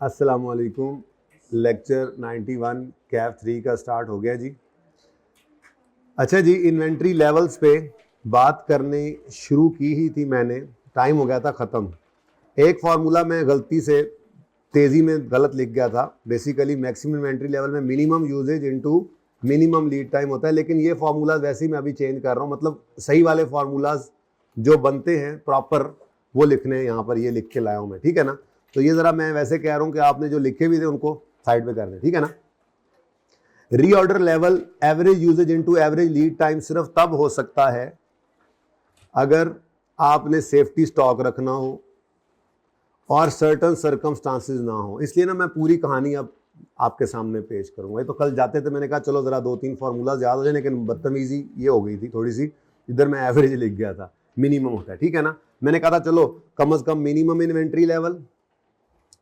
अस्सलामुअलैकुम। लेक्चर 91 कैफ 3 का स्टार्ट हो गया जी। अच्छा जी, इन्वेंट्री लेवल्स पे बात करने शुरू की ही थी मैंने, टाइम हो गया था ख़त्म। एक फार्मूला मैं गलती से तेज़ी में गलत लिख गया था। बेसिकली मैक्सिमम इन्वेंट्री लेवल में minimum usage into minimum lead time होता है, लेकिन ये फार्मूला वैसे ही मैं अभी चेंज कर रहा हूँ। मतलब सही वाले फार्मूलाज जो बनते हैं प्रॉपर वो लिखने यहाँ पर ये लिख के लाया हूँ मैं, ठीक है ना। तो ये ज़रा मैं वैसे कह रहा हूँ कि आपने जो लिखे भी थे उनको साइड पे कर दें, ठीक है ना। Reorder level average usage into average lead time सिर्फ तब हो सकता है अगर आपने सेफ्टी स्टॉक रखना हो और सर्टन सर्कमस्टांसेस ना हो। इसलिए ना मैं पूरी कहानी अब आपके सामने पेश करूंगा। ये तो कल जाते थे, मैंने कहा चलो ज़रा 2-3 फार्मूलाज याद हो जाए, लेकिन बदतमीजी ये हो गई थी थोड़ी सी, इधर मैं एवरेज लिख गया था, मिनिमम होता है, ठीक है ना। मैंने कहा था चलो कम से कम मिनिमम इन्वेंट्री लेवल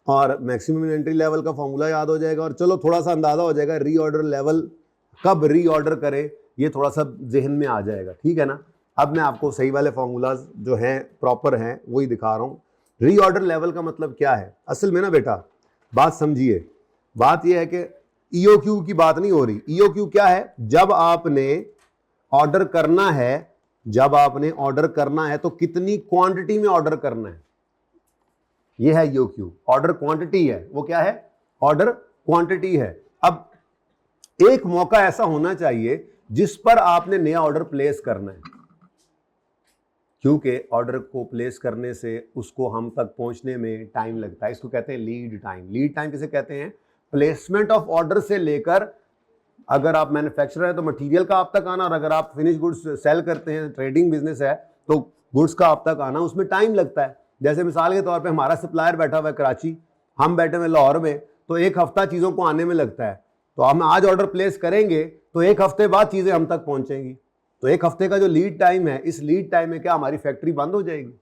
और मैक्सिमम इन्वेंट्री लेवल का फॉर्मूला याद हो जाएगा, और चलो थोड़ा सा अंदाजा हो जाएगा रीऑर्डर लेवल कब रीऑर्डर करे, ये थोड़ा सा जहन में आ जाएगा, ठीक है ना। अब मैं आपको सही वाले फॉर्मूलाज जो हैं प्रॉपर हैं वही दिखा रहा हूँ। रीऑर्डर लेवल का मतलब क्या है असल में ना बेटा, बात समझिए। बात यह है कि ईओक्यू की बात नहीं हो रही। ईओक्यू क्या है? जब आपने ऑर्डर करना है, जब आपने ऑर्डर करना है तो कितनी क्वांटिटी में ऑर्डर करना है, ये है ईओक्यू। ऑर्डर क्वांटिटी है, वो क्या है? ऑर्डर क्वांटिटी है। अब एक मौका ऐसा होना चाहिए जिस पर आपने नया ऑर्डर प्लेस करना है, क्योंकि ऑर्डर को प्लेस करने से उसको हम तक पहुंचने में टाइम लगता है। इसको कहते हैं लीड टाइम। लीड टाइम किसे कहते हैं? प्लेसमेंट ऑफ ऑर्डर से लेकर, अगर आप मैन्युफैक्चरर है तो मटेरियल का आप तक आना, और अगर आप फिनिश गुड्स सेल करते हैं, ट्रेडिंग बिजनेस है, तो गुड्स का आप तक आना, उसमें टाइम लगता है। जैसे मिसाल के तौर पे हमारा सप्लायर बैठा हुआ है कराची, हम बैठे हुए लाहौर में, तो एक हफ्ता चीज़ों को आने में लगता है। तो हम आज ऑर्डर प्लेस करेंगे तो एक हफ्ते बाद चीज़ें हम तक पहुंचेंगी। तो एक हफ्ते का जो लीड टाइम है, इस लीड टाइम में क्या हमारी फैक्ट्री बंद हो जाएगी?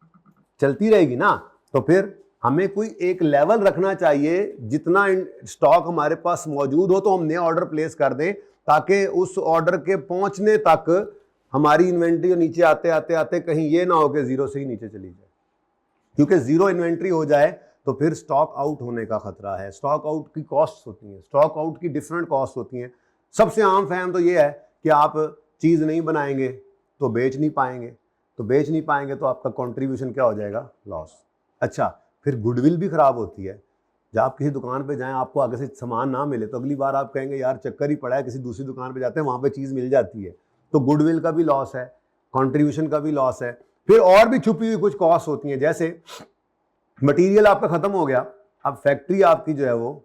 चलती रहेगी ना। तो फिर हमें कोई एक लेवल रखना चाहिए, जितना स्टॉक हमारे पास मौजूद हो तो हम नया ऑर्डर प्लेस कर दें, ताकि उस ऑर्डर के पहुंचने तक हमारी इन्वेंट्री नीचे आते आते आते कहीं ये ना हो कि जीरो से ही नीचे चली जाए। क्योंकि जीरो इन्वेंट्री हो जाए तो फिर स्टॉक आउट होने का खतरा है। स्टॉक आउट की कॉस्ट होती हैं, स्टॉक आउट की डिफरेंट कॉस्ट होती हैं। सबसे आम फहम तो ये है कि आप चीज़ नहीं बनाएंगे तो बेच नहीं पाएंगे, तो बेच नहीं पाएंगे तो आपका कंट्रीब्यूशन क्या हो जाएगा? लॉस। अच्छा, फिर गुडविल भी खराब होती है। जब आप किसी दुकान पे जाएं, आपको आगे से सामान ना मिले तो अगली बार आप कहेंगे यार चक्कर ही पड़ा है, किसी दूसरी दुकान पे जाते हैं, वहाँ पे चीज़ मिल जाती है। तो गुडविल का भी लॉस है, कंट्रीब्यूशन का भी लॉस है। फिर और भी छुपी हुई कुछ कॉस्ट होती हैं, जैसे मटेरियल आपका ख़त्म हो गया, अब फैक्ट्री आपकी जो है वो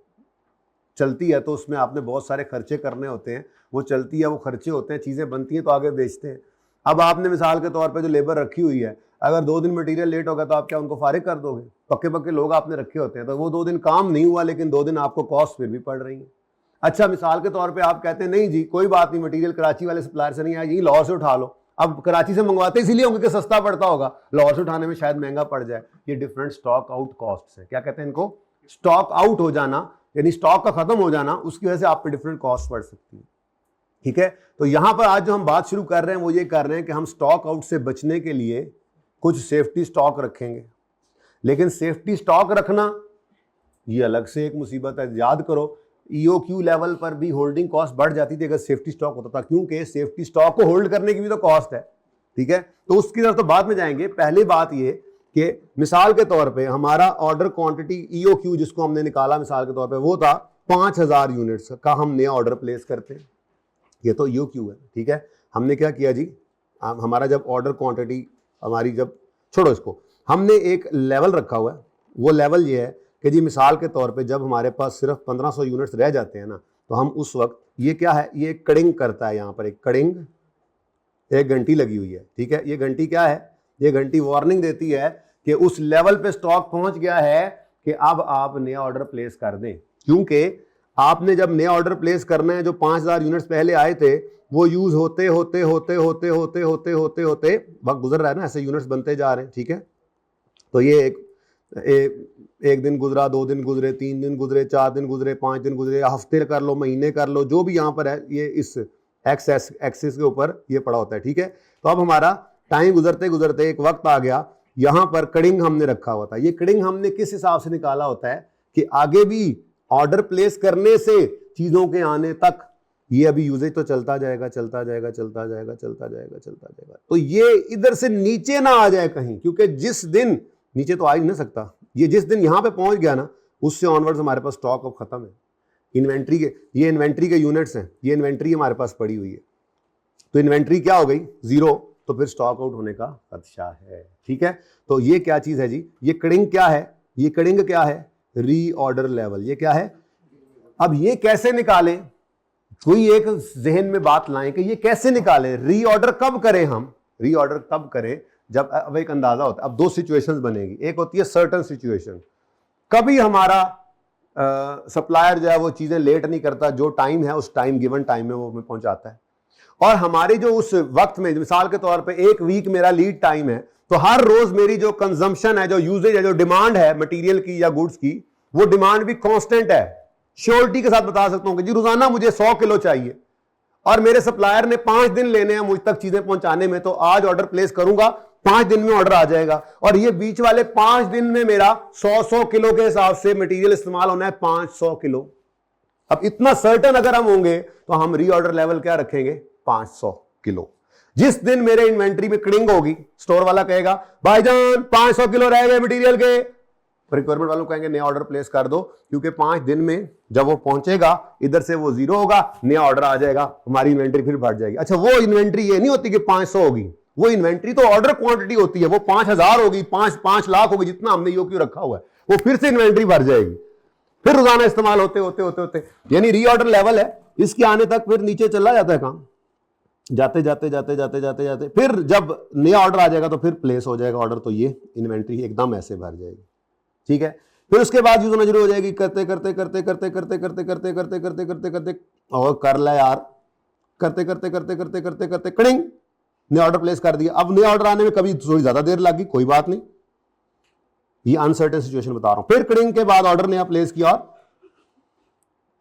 चलती है तो उसमें आपने बहुत सारे खर्चे करने होते हैं। वो चलती है, वो खर्चे होते हैं, चीज़ें बनती हैं तो आगे बेचते हैं। अब आपने मिसाल के तौर पे जो लेबर रखी हुई है, अगर 2 दिन मटेरियल लेट होगा तो आप क्या उनको फारिग कर दोगे? पक्के पक्के लोग आपने रखे होते हैं, तो वो 2 दिन काम नहीं हुआ, लेकिन 2 दिन आपको कॉस्ट फिर भी पड़ रही है। अच्छा, मिसाल के तौर पे आप कहते हैं नहीं जी कोई बात नहीं, मटेरियल कराची वाले सप्लायर से नहीं आया, यही लाहौर से उठा लो। अब कराची से मंगवाते इसीलिए होंगे कि सस्ता पड़ता होगा, लाहौर से उठाने में शायद महंगा पड़ जाए। ये डिफरेंट स्टॉक आउट कॉस्ट है। क्या कहते हैं इनको? स्टॉक आउट हो जाना, यानी स्टॉक का खत्म हो जाना, उसकी वजह से आप पे डिफरेंट कॉस्ट पड़ सकती है, ठीक है। तो यहां पर आज जो हम बात शुरू कर रहे हैं वो ये कर रहे हैं कि हम स्टॉक आउट से बचने के लिए कुछ सेफ्टी स्टॉक रखेंगे। लेकिन सेफ्टी स्टॉक रखना ये अलग से एक मुसीबत है। याद करो, ईओक्यू लेवल पर भी होल्डिंग कॉस्ट बढ़ जाती थी अगर सेफ्टी स्टॉक होता था, क्योंकि सेफ्टी स्टॉक को होल्ड करने की भी तो कॉस्ट है, ठीक है। तो उसकी तरफ तो बाद में जाएंगे। पहली बात ये कि मिसाल के तौर पे हमारा ऑर्डर क्वांटिटी ईओक्यू जिसको हमने निकाला मिसाल के तौर पे, वो था 5000 यूनिट्स का हम नया ऑर्डर प्लेस करते हैं। ये तो ईओक्यू है, ठीक है। हमने क्या किया जी, हमारा जब ऑर्डर क्वांटिटी हमारी, जब छोड़ो इसको, हमने एक लेवल रखा हुआ है। वो लेवल ये है कि जी मिसाल के तौर पे जब हमारे पास सिर्फ 1500 यूनिट्स रह जाते हैं ना, तो हम उस वक्त, ये क्या है, ये कड़िंग करता है। यहाँ पर एक कड़िंग, एक घंटी लगी हुई है, ठीक है। ये घंटी क्या है? ये घंटी वार्निंग देती है कि उस लेवल पे स्टॉक पहुंच गया है कि अब आप नया ऑर्डर प्लेस कर दें। क्योंकि आपने जब नया ऑर्डर प्लेस करना है, जो 5000 यूनिट्स पहले आए थे वो यूज होते होते होते होते होते होते होते होते वक्त गुजर रहा है ना, ऐसे यूनिट्स बनते जा रहे हैं, ठीक है। तो ये एक दिन गुजरा, 2 दिन गुजरे, 3 दिन गुजरे, 4 दिन गुजरे, 5 दिन गुजरे, हफ्ते कर लो, महीने कर लो, जो भी यहाँ पर है, ये इस एक्सिस के ऊपर ये पड़ा होता है, ठीक है। तो अब हमारा टाइम गुजरते गुजरते एक वक्त आ गया, यहाँ पर कड़िंग हमने रखा हुआ था। ये कड़िंग हमने किस हिसाब से निकाला होता है कि आगे भी ऑर्डर प्लेस करने से चीजों के आने तक ये अभी यूजेज तो चलता जाएगा चलता जाएगा चलता जाएगा चलता जाएगा चलता जाएगा। तो ये इधर से नीचे ना आ जाए कहीं, क्योंकि जिस दिन नीचे तो आ ही नहीं सकता, ये जिस दिन यहां पे पहुंच गया ना उससे ऑनवर्ड्स हमारे पास स्टॉक अब खत्म है। इन्वेंट्री के ये इन्वेंट्री के यूनिट्स हैं, ये इन्वेंट्री हमारे पास पड़ी हुई है, तो इन्वेंट्री क्या हो गई 0, तो फिर स्टॉक आउट होने का खदशा है। ठीक है, तो ये क्या चीज है जी, ये कड़िंग क्या है, ये कड़िंग क्या है, रीऑर्डर लेवल, ये क्या है। अब ये कैसे निकालें, कोई एक जहन में बात लाएं कि ये कैसे निकालें, रीऑर्डर कब करें हम, रीऑर्डर तब करें जब अब एक अंदाजा होता है। अब दो सिचुएशंस बनेगी, एक होती है सर्टन सिचुएशन, कभी हमारा सप्लायर जो है वो चीजें लेट नहीं करता, जो टाइम है उस टाइम गिवन टाइम में वो हमें पहुंचाता है, और हमारे जो उस वक्त में, मिसाल के तौर पे 1 वीक मेरा लीड टाइम है, तो हर रोज मेरी जो कंजम्पशन है, जो यूजेज है, जो डिमांड है मटेरियल की या गुड्स की, वो डिमांड भी कांस्टेंट है। श्योरिटी के साथ बता सकता हूं कि जी रोजाना मुझे 100 किलो चाहिए और मेरे सप्लायर ने 5 दिन लेने हैं मुझ तक चीजें पहुंचाने में, तो आज ऑर्डर प्लेस करूंगा, 5 दिन में ऑर्डर आ जाएगा, और ये बीच वाले 5 दिन में मेरा 100 किलो के हिसाब से मटेरियल इस्तेमाल होना है 500 किलो। अब इतना सर्टन अगर हम होंगे तो हम रीऑर्डर लेवल क्या रखेंगे 500 किलो। जिस दिन मेरे इन्वेंट्री में कड़िंग होगी, स्टोर वाला कहेगा भाईजान 500 किलो रह गए मटेरियल के, रिक्वायरमेंट वालों कहेंगे नया ऑर्डर प्लेस कर दो, क्योंकि 5 दिन में जब वो पहुंचेगा इधर से वो 0 होगा, नया ऑर्डर आ जाएगा, हमारी इन्वेंट्री फिर बढ़ जाएगी। अच्छा, वो इन्वेंट्री ये नहीं होती कि 500 होगी, वो इन्वेंट्री तो ऑर्डर क्वांटिटी होती है, वो 5000 होगी, 5 लाख होगी, जितना हमने यूक्यू रखा हुआ है, वो फिर से इन्वेंट्री भर जाएगी, फिर रोजाना इस्तेमाल होते होते होते होते, यानी रीऑर्डर लेवल है, इसके आने तक फिर नीचे चला जाता है काम, जाते जाते जाते जाते जाते जाते फिर जब नया ऑर्डर आ जाएगा तो फिर प्लेस हो जाएगा ऑर्डर, तो ये इन्वेंट्री एकदम ऐसे भर जाएगी। ठीक है, फिर उसके बाद यूज होना शुरू हो जाएगी, करते करते करते करते करते करते करते करते करते करते करते और कर ले यार, करते करते करते करते करते करते कड़िंग, नया ऑर्डर प्लेस कर दिया। अब नया ऑर्डर आने में कभी थोड़ी ज्यादा देर लगी, कोई बात नहीं, ये अनसर्टेन सिचुएशन बता रहा हूं। फिर कड़िंग के बाद ऑर्डर नया प्लेस किया, और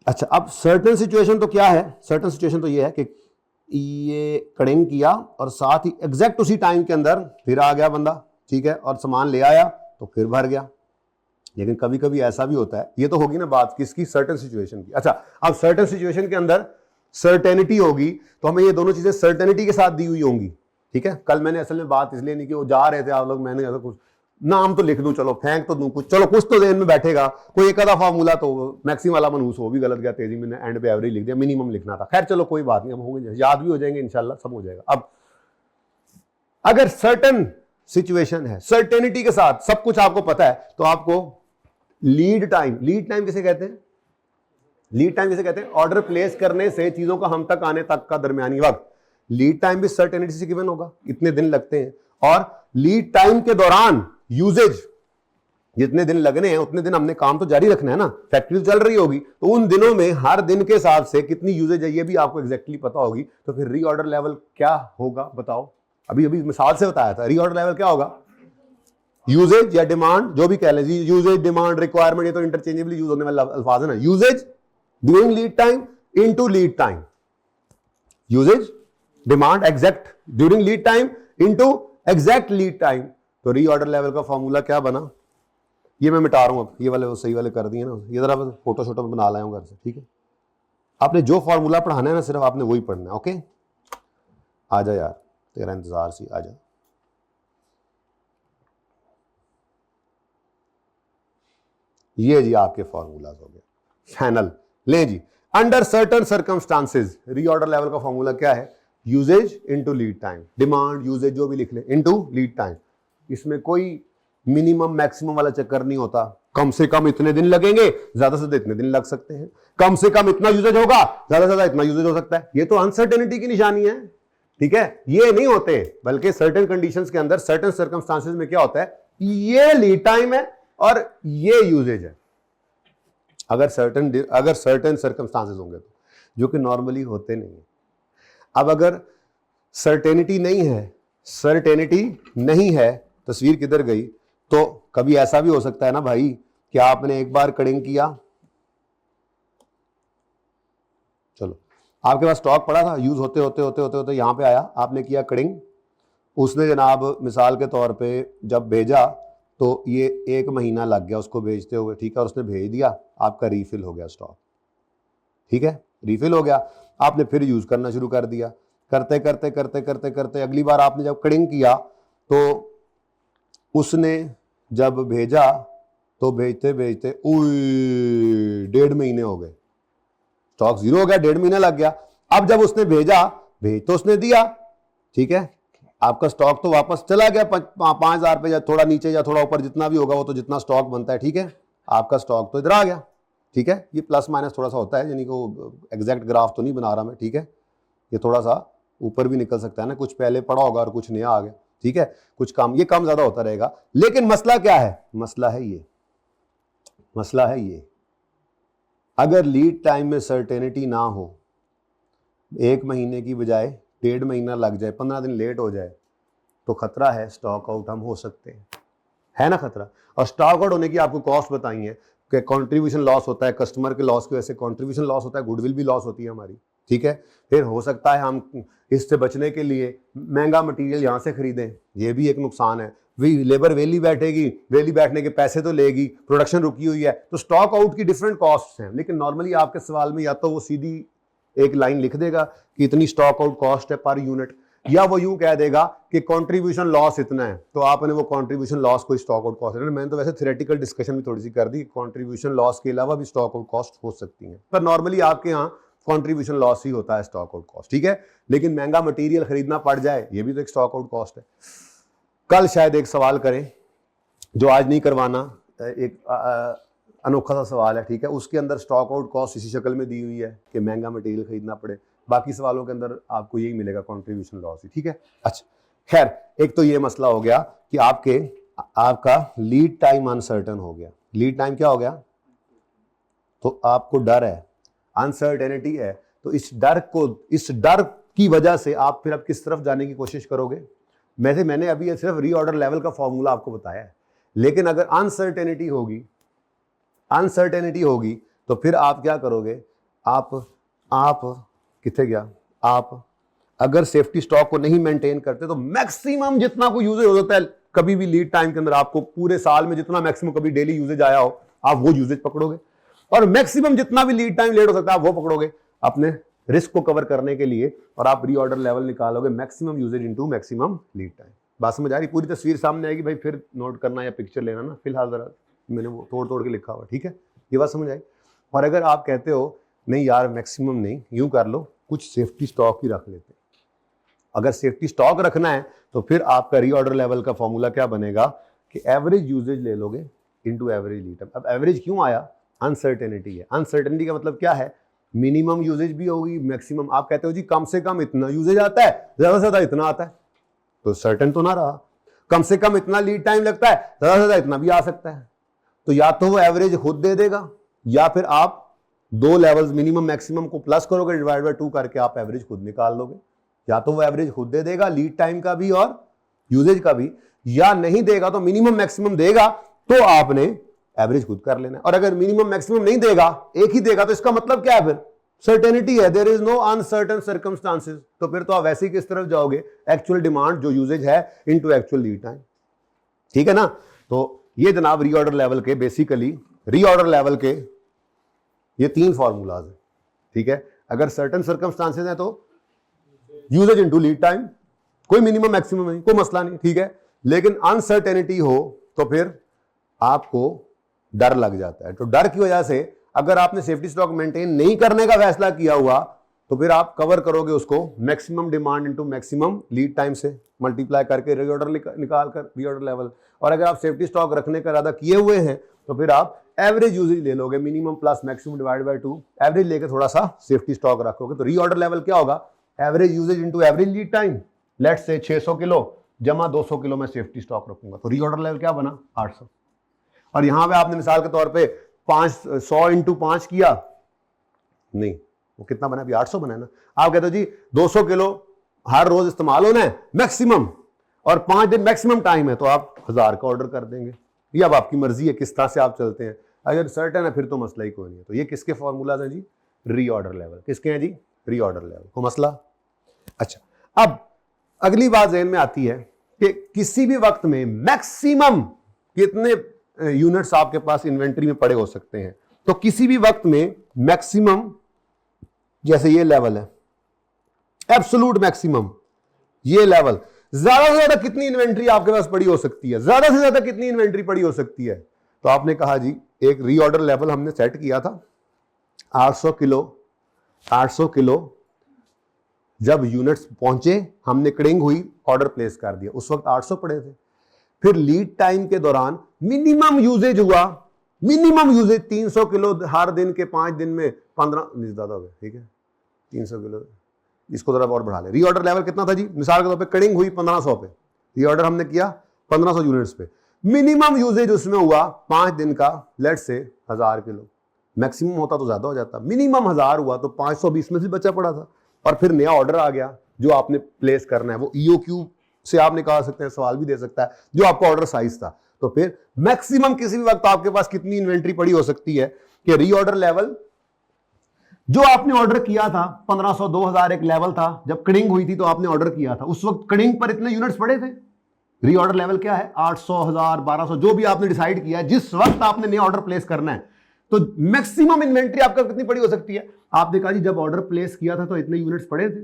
अच्छा अब सर्टेन सिचुएशन तो क्या है, सर्टेन सिचुएशन तो ये है कि ये कड़िंग किया और साथ ही एग्जैक्ट उसी टाइम के अंदर फिर आ गया बंदा, ठीक है, और सामान ले आया तो फिर भर गया। लेकिन कभी कभी ऐसा भी होता है, ये तो होगी ना बात किसकी, सर्टेन सिचुएशन की। अच्छा, अब सर्टेन सिचुएशन के अंदर सर्टेनिटी होगी, तो हमें ये दोनों चीजें सर्टेनिटी के साथ दी हुई होंगी। ठीक है, कल मैंने असल में बात इसलिए नहीं की, वो जा रहे थे आप लोग, मैंने ऐसा कुछ नाम तो लिख दूं, चलो फेंक तो दूं कुछ, चलो कुछ तो ज़हन में बैठेगा, कोई एक आधा फार्मूला तो मैक्सिमम वाला मनहूस हो भी गलत गया, तेजी में एंड पे एवरेज लिख दिया, मिनिमम लिखना था, खैर चलो कोई बात नहीं, अब होंगे, याद भी हो जाएंगे इंशाल्लाह, सब हो जाएगा। अब अगर सर्टेन सिचुएशन है, सर्टेनिटी के साथ सब कुछ आपको पता है, तो आपको लीड टाइम किसे कहते हैं, लीड टाइम किसे कहते हैं, ऑर्डर प्लेस करने से चीजों का हम तक आने तक का दरमियानी वक्त, लीड टाइम भी सर्टेनिटी से गिवन होगा, इतने दिन लगते हैं, और लीड टाइम के दौरान यूजेज जितने दिन लगने हैं उतने दिन हमने काम तो जारी रखना है ना, फैक्ट्री तो चल रही होगी, तो उन दिनों में हर दिन के हिसाब से कितनी यूजेज है ये भी आपको एग्जैक्टली पता होगी, तो फिर रीऑर्डर लेवल क्या होगा बताओ। अभी मिसाल से बताया था, रीऑर्डर लेवल क्या होगा, यूजेज या डिमांड जो भी कह लें, यूजेज डिमांड रिक्वायरमेंट ये तो इंटरचेंजेबली यूज होने वाला अल्फाज है ना, usage during lead time into lead time, usage demand exact during lead time into exact lead time. तो रीऑर्डर लेवल का फॉर्मूला क्या बना, ये मैं मिटा रहा हूं, अब ये वाले वो सही वाले कर दिए ना, ये जरा फोटो शोटो बना लाया हूं घर से। ठीक है, आपने जो फॉर्मूला पढ़ाना है ना सिर्फ आपने वही पढ़ना है। ओके, आ जा यार, तेरा इंतजार सी, आ जा। ये जी आपके फॉर्मूलाज हो गए फाइनल। ले जी, under certain circumstances reorder level का फॉर्मूला क्या है, usage into lead time, demand usage जो भी लिख ले इनटू लीड टाइम। इसमें कोई मिनिमम मैक्सिमम वाला चक्कर नहीं होता, कम से कम इतने दिन लगेंगे, ज्यादा से ज्यादा इतने दिन लग सकते हैं, कम से कम इतना यूजेज होगा, ज्यादा से ज्यादा इतना यूजेज हो सकता है। ये तो अनसर्टेनिटी की निशानी है। ठीक है, ये नहीं होते, बल्कि सर्टेन कंडीशंस के अंदर सर्टेन सर्कमस्टांसेस में क्या होता है, ये लीड टाइम है और ये यूजेज है, अगर सर्टेन सर्कमस्टांसेस होंगे तो, जो कि नॉर्मली होते नहीं है। अब अगर सर्टेनिटी नहीं है, तस्वीर किधर गई, तो कभी ऐसा भी हो सकता है ना भाई कि आपने एक बार कड़िंग किया, चलो आपके पास स्टॉक पड़ा था, यूज होते होते होते होते होते यहां पे आया, आपने किया कड़िंग, उसने जनाब मिसाल के तौर पे जब भेजा तो ये 1 महीना लग गया उसको भेजते हुए, ठीक है, और उसने भेज दिया, आपका रीफिल हो गया स्टॉक, ठीक है, रीफिल हो गया, आपने फिर यूज करना शुरू कर दिया, करते करते करते करते करते अगली बार आपने जब कड़िंग किया तो उसने जब भेजा तो भेजते भेजते 1.5 महीने हो गए, स्टॉक जीरो हो गया, 1.5 महीना लग गया। अब जब उसने भेजा, भेज तो उसने दिया, ठीक है, आपका स्टॉक तो वापस चला गया 5,000 पे, या थोड़ा नीचे या थोड़ा ऊपर, जितना भी होगा वो तो जितना स्टॉक बनता है, ठीक है, आपका स्टॉक तो इधर आ गया, ठीक है, ये प्लस माइनस थोड़ा सा होता है, यानी कि एग्जैक्ट ग्राफ तो नहीं बना रहा मैं, ठीक है, ये थोड़ा सा ऊपर भी निकल सकता है ना, कुछ पहले पड़ा होगा और कुछ नया आ गया, ठीक है, कुछ कम, ये कम ज्यादा होता रहेगा। लेकिन मसला क्या है, मसला है ये, मसला है ये, अगर लीड टाइम में सर्टेनिटी ना हो, 1 महीने की बजाय 1.5 महीना लग जाए, 15 दिन लेट हो जाए, तो खतरा है स्टॉक आउट हम हो सकते हैं, है ना खतरा। और स्टॉक आउट होने की आपको कॉस्ट बताई है कि कंट्रीब्यूशन लॉस होता है, कस्टमर के लॉस की वजह से कंट्रीब्यूशन लॉस होता है, गुडविल भी लॉस होती है हमारी, ठीक है। फिर हो सकता है हम इससे बचने के लिए महंगा मटेरियल यहाँ से खरीदें, ये भी एक नुकसान है, वही लेबर वेली बैठेगी, वेली बैठने के पैसे तो लेगी, प्रोडक्शन रुकी हुई है, तो स्टॉक आउट की डिफरेंट कॉस्ट हैं। लेकिन नॉर्मली आपके सवाल में या तो वो सीधी एक लाइन लिख देगा कि इतनी स्टॉक आउट कॉस्ट है पर यूनिट, या वो यूं कह देगा कि कंट्रीब्यूशन लॉस इतना है, तो आपने वो कंट्रीब्यूशन लॉस को स्टॉक आउट कॉस्ट, मैंने तो वैसे थ्योरेटिकल डिस्कशन भी थोड़ी सी कर दी, कंट्रीब्यूशन लॉस के अलावा भी स्टॉक आउट कॉस्ट हो सकती है, पर नॉर्मली आपके यहाँ कंट्रीब्यूशन लॉस ही होता है स्टॉक आउट कॉस्ट, ठीक है। लेकिन महंगा मटेरियल खरीदना पड़ जाए, ये भी तो एक स्टॉक आउट कॉस्ट है। कल शायद एक सवाल करें जो आज नहीं करवाना, एक अनोखा सा सवाल है, ठीक है, उसके अंदर स्टॉक आउट कॉस्ट इसी शक्ल में दी हुई है कि महंगा मटेरियल खरीदना पड़े, बाकी सवालों के अंदर आपको यही मिलेगा कंट्रीब्यूशन लॉस ही, ठीक है। अच्छा खैर, एक तो ये मसला हो गया कि आपका लीड टाइम अनसर्टन हो गया। लीड टाइम क्या हो गया, तो आपको डर है, अनसर्टेनिटी है, तो इस डर की वजह से आप फिर अब किस तरफ जाने की कोशिश करोगे। मैंने अभी ये सिर्फ रीऑर्डर लेवल का फॉर्मूला आपको बताया है, लेकिन अगर अनसर्टेनिटी होगी तो फिर आप क्या करोगे, आप किथे गया, आप अगर सेफ्टी स्टॉक को नहीं मेंटेन करते तो मैक्सिमम जितना को यूजेज हो जाता है कभी भी लीड टाइम के अंदर, आपको पूरे साल में जितना मैक्सिमम कभी डेली यूजेज आया हो आप वो यूजेज पकड़ोगे, और मैक्सिमम जितना भी लीड टाइम लेट हो सकता है आप वो पकड़ोगे अपने रिस्क को कवर करने के लिए, और आप रीऑर्डर लेवल निकालोगे maximum usage into maximum lead time. बात समझ आ रही, पूरी तस्वीर सामने आएगी भाई, फिर नोट करना या पिक्चर लेना ना, फिलहाल जरा मैंने वो तोड़ के लिखा हुआ, ठीक है, ये बात समझ आई। और अगर आप कहते हो नहीं यार मैक्सिमम नहीं, यूं कर लो, कुछ सेफ्टी स्टॉक ही रख लेते हैं। अगर सेफ्टी स्टॉक रखना है तो फिर आपका रीऑर्डर लेवल का फॉर्मूला क्या बनेगा कि एवरेज यूजेज ले लोगे इनटू एवरेज लीड टाइम। अब एवरेज क्यों आया, अनसर्टेनिटी है, अनसर्टेनिटी का मतलब क्या है, मिनिमम यूजेज भी होगी, मैक्सिमम, आप कहते हो जी कम से कम इतना यूजेज आता है, ज्यादा से ज्यादा इतना आता है, तो सर्टेन तो ना रहा, कम से कम इतना लीड टाइम लगता है, ज्यादा से ज्यादा इतना भी आ सकता है, तो या तो वो एवरेज खुद दे देगा, या फिर आप दो लेवल्स मिनिमम मैक्सिमम को प्लस करोगे, डिवाइड बाय 2 करके आप एवरेज खुद निकाल लोगे। या तो वो एवरेज खुद दे देगा लीड टाइम का भी और यूजेज का भी, या नहीं देगा तो मिनिमम मैक्सिमम देगा, तो आपने एवरेज खुद कर लेना है। और अगर मिनिमम मैक्सिमम नहीं देगा, एक ही देगा, तो इसका मतलब क्या है, फिर सर्टेनिटी है, there is no uncertain circumstances, तो फिर तो आप वैसे ही किस तरफ जाओगे, एक्चुअल डिमांड जो यूजेज है इनटू एक्चुअल लीड टाइम, ठीक है ना। तो ये जनाब रीऑर्डर लेवल के, बेसिकली रीऑर्डर लेवल के ये 3 फॉर्मूलाज है, ठीक है। अगर सर्टेन सर्कमस्टांसेस है तो यूजेज इनटू लीड टाइम, कोई मिनिमम मैक्सिमम नहीं, कोई मसला नहीं, ठीक है। लेकिन अनसर्टेनिटी हो तो फिर आपको डर लग जाता है, तो डर की वजह से अगर आपने सेफ्टी स्टॉक मेंटेन नहीं करने का फैसला किया हुआ तो फिर आप कवर करोगे उसको maximum demand into maximum lead time से मल्टीप्लाई करके रीऑर्डर निकाल कर रीऑर्डर लेवल। और अगर आप सेफ्टी स्टॉक रखने का इरादा किए हुए हैं तो फिर आप एवरेज यूजेज ले लोगे, minimum plus maximum divide by 2, average लेके थोड़ा सा सेफ्टी स्टॉक रखोगे, तो रीऑर्डर लेवल क्या होगा, average usage into average lead time. Let's say 600 kilo जमा 200 किलो में सेफ्टी स्टॉक रखूंगा, तो रीऑर्डर लेवल क्या बना 800। और यहां पे आपने मिसाल के तौर पे 100 इंटू 5 किया, नहीं वो कितना बना, अभी 800 बना है ना। आप कहते हो जी 200 किलो हर रोज इस्तेमाल होना है मैक्सिमम, और 5 दिन मैक्सिमम टाइम है, तो आप 1000 का ऑर्डर कर देंगे। ये अब आपकी मर्जी है किस तरह से आप चलते हैं, अगर सर्टेन है फिर तो मसला ही कोई नहीं है। तो ये किसके फॉर्मूलाज हैं जी, रीऑर्डर लेवल, किसके हैं जी, रीऑर्डर लेवल को मसला। अच्छा, अब अगली बात ज़हन में आती है कि किसी भी वक्त में मैक्सिमम कितने यूनिट्स आपके पास इन्वेंट्री में पड़े हो सकते हैं। तो किसी भी वक्त में मैक्सिमम, जैसे ये लेवल है एब्सोल्यूट मैक्सिमम, ये लेवल, ज्यादा से ज्यादा कितनी इन्वेंट्री आपके पास पड़ी हो सकती है, ज्यादा से ज्यादा कितनी इन्वेंट्री पड़ी हो सकती है। तो आपने कहा जी एक रीऑर्डर लेवल हमने सेट किया था 800 किलो। 800 किलो जब यूनिट्स पहुंचे, हमने क्रिंग हुई, ऑर्डर प्लेस कर दिया, उस वक्त 800 पड़े थे। फिर लीड टाइम के दौरान मिनिमम यूजेज हुआ, मिनिमम यूजेज 300 किलो हर दिन के 5 दिन में 15, नहीं ज्यादा हो गया, ठीक है 300 किलो, इसको जरा और बढ़ा ले। रीऑर्डर लेवल कितना था जी, मिसाल के तौर पे कटिंग हुई 1500 पे, रीऑर्डर हमने किया 1500 यूनिट्स पे, मिनिमम यूजेज उसमें हुआ 5 दिन का, लेट से 1000 किलो, मैक्सिमम होता तो ज्यादा हो जाता, मिनिमम 1000 हुआ तो 520 में से बचा पड़ा था। और फिर नया ऑर्डर आ गया जो आपने प्लेस करना है, वो ईओक्यू से आप निकाल सकते हैं, सवाल भी दे सकता है, जो आपका ऑर्डर साइज था। तो फिर मैक्सिमम किसी भी वक्त आपके पास कितनी इन्वेंट्री पड़ी हो सकती है कि रीऑर्डर लेवल जो आपने ऑर्डर किया था 1500 2000 एक लेवल था, जब कटिंग हुई थी तो आपने ऑर्डर किया था, उस वक्त कटिंग पर इतने यूनिट्स पड़े थे। रीऑर्डर लेवल क्या है, 800 1000 1200 जो भी आपने डिसाइड किया है, जिस वक्त आपने नया ऑर्डर प्लेस करना है, तो मैक्सिमम इन्वेंट्री आपका कितनी पड़ी हो सकती है। आपने कहा जी जब ऑर्डर प्लेस किया था तो इतने यूनिट्स पड़े थे,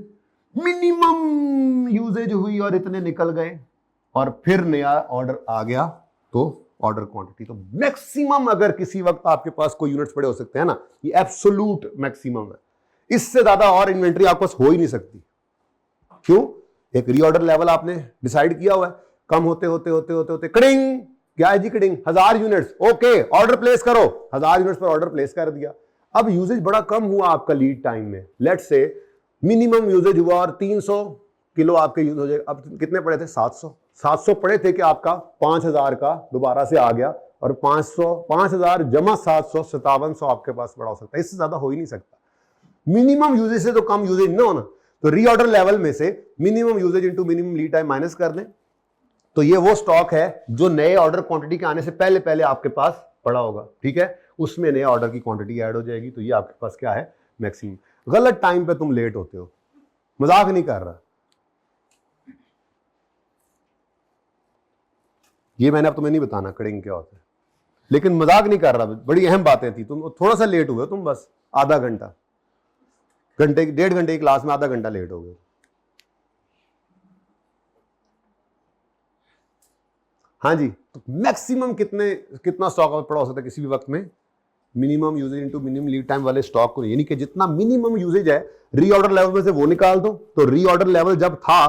मिनिमम यूजेज हुई और इतने निकल गए, और फिर नया ऑर्डर आ गया तो ऑर्डर क्वांटिटी, तो मैक्सिमम अगर किसी वक्त आपके पास कोई यूनिट्स पड़े हो सकते हैं ना, ये एब्सोल्यूट मैक्सिमम है, इससे ज्यादा और इन्वेंट्री आपके पास हो ही नहीं सकती। क्यों, एक रीऑर्डर लेवल आपने डिसाइड किया हुआ है, कम होते होते होते होते होते कटिंग, क्या है जी cutting 1000 units, okay order place करो, 1000 यूनिट्स पर ऑर्डर प्लेस कर दिया। अब यूजेज बड़ा कम हुआ आपका लीड टाइम में, लेट्स से मिनिमम यूजेज हुआ और 300 किलो आपके यूज हो जाएगा। अब कितने पड़े थे, 700 पड़े थे कि आपका 5000 का दोबारा से आ गया, और 5000 जमा 700 5700 आपके पास पड़ा हो सकता है, इससे ज्यादा हो ही नहीं सकता। मिनिमम यूजेज से तो कम यूजेज ना होना, तो रीऑर्डर लेवल में से minimum usage into minimum lead time minus कर दें, तो ये वो स्टॉक है जो नए ऑर्डर क्वांटिटी के आने से पहले पहले आपके पास पड़ा होगा, ठीक है, उसमें नए ऑर्डर की क्वांटिटी ऐड हो जाएगी, तो ये आपके पास क्या है, मैक्सिमम। गलत टाइम पे तुम लेट होते हो, मजाक नहीं कर रहा, ये मैंने अब तुम्हें नहीं बताना कटिंग क्या होता है, लेकिन मजाक नहीं कर रहा, बड़ी अहम बातें थी, तुम थोड़ा सा लेट हुए, तुम बस आधा घंटा, घंटे 1.5 घंटे की क्लास में आधा घंटा लेट हो गए। हाँ जी, तो मैक्सिमम कितना स्टॉक पड़ा हो सकता है किसी भी वक्त में, minimum usage into minimum lead time वाले स्टॉक को, यानी कि जितना मिनिमम यूजेज है रीऑर्डर लेवल में से वो निकाल दो। तो रीऑर्डर लेवल जब था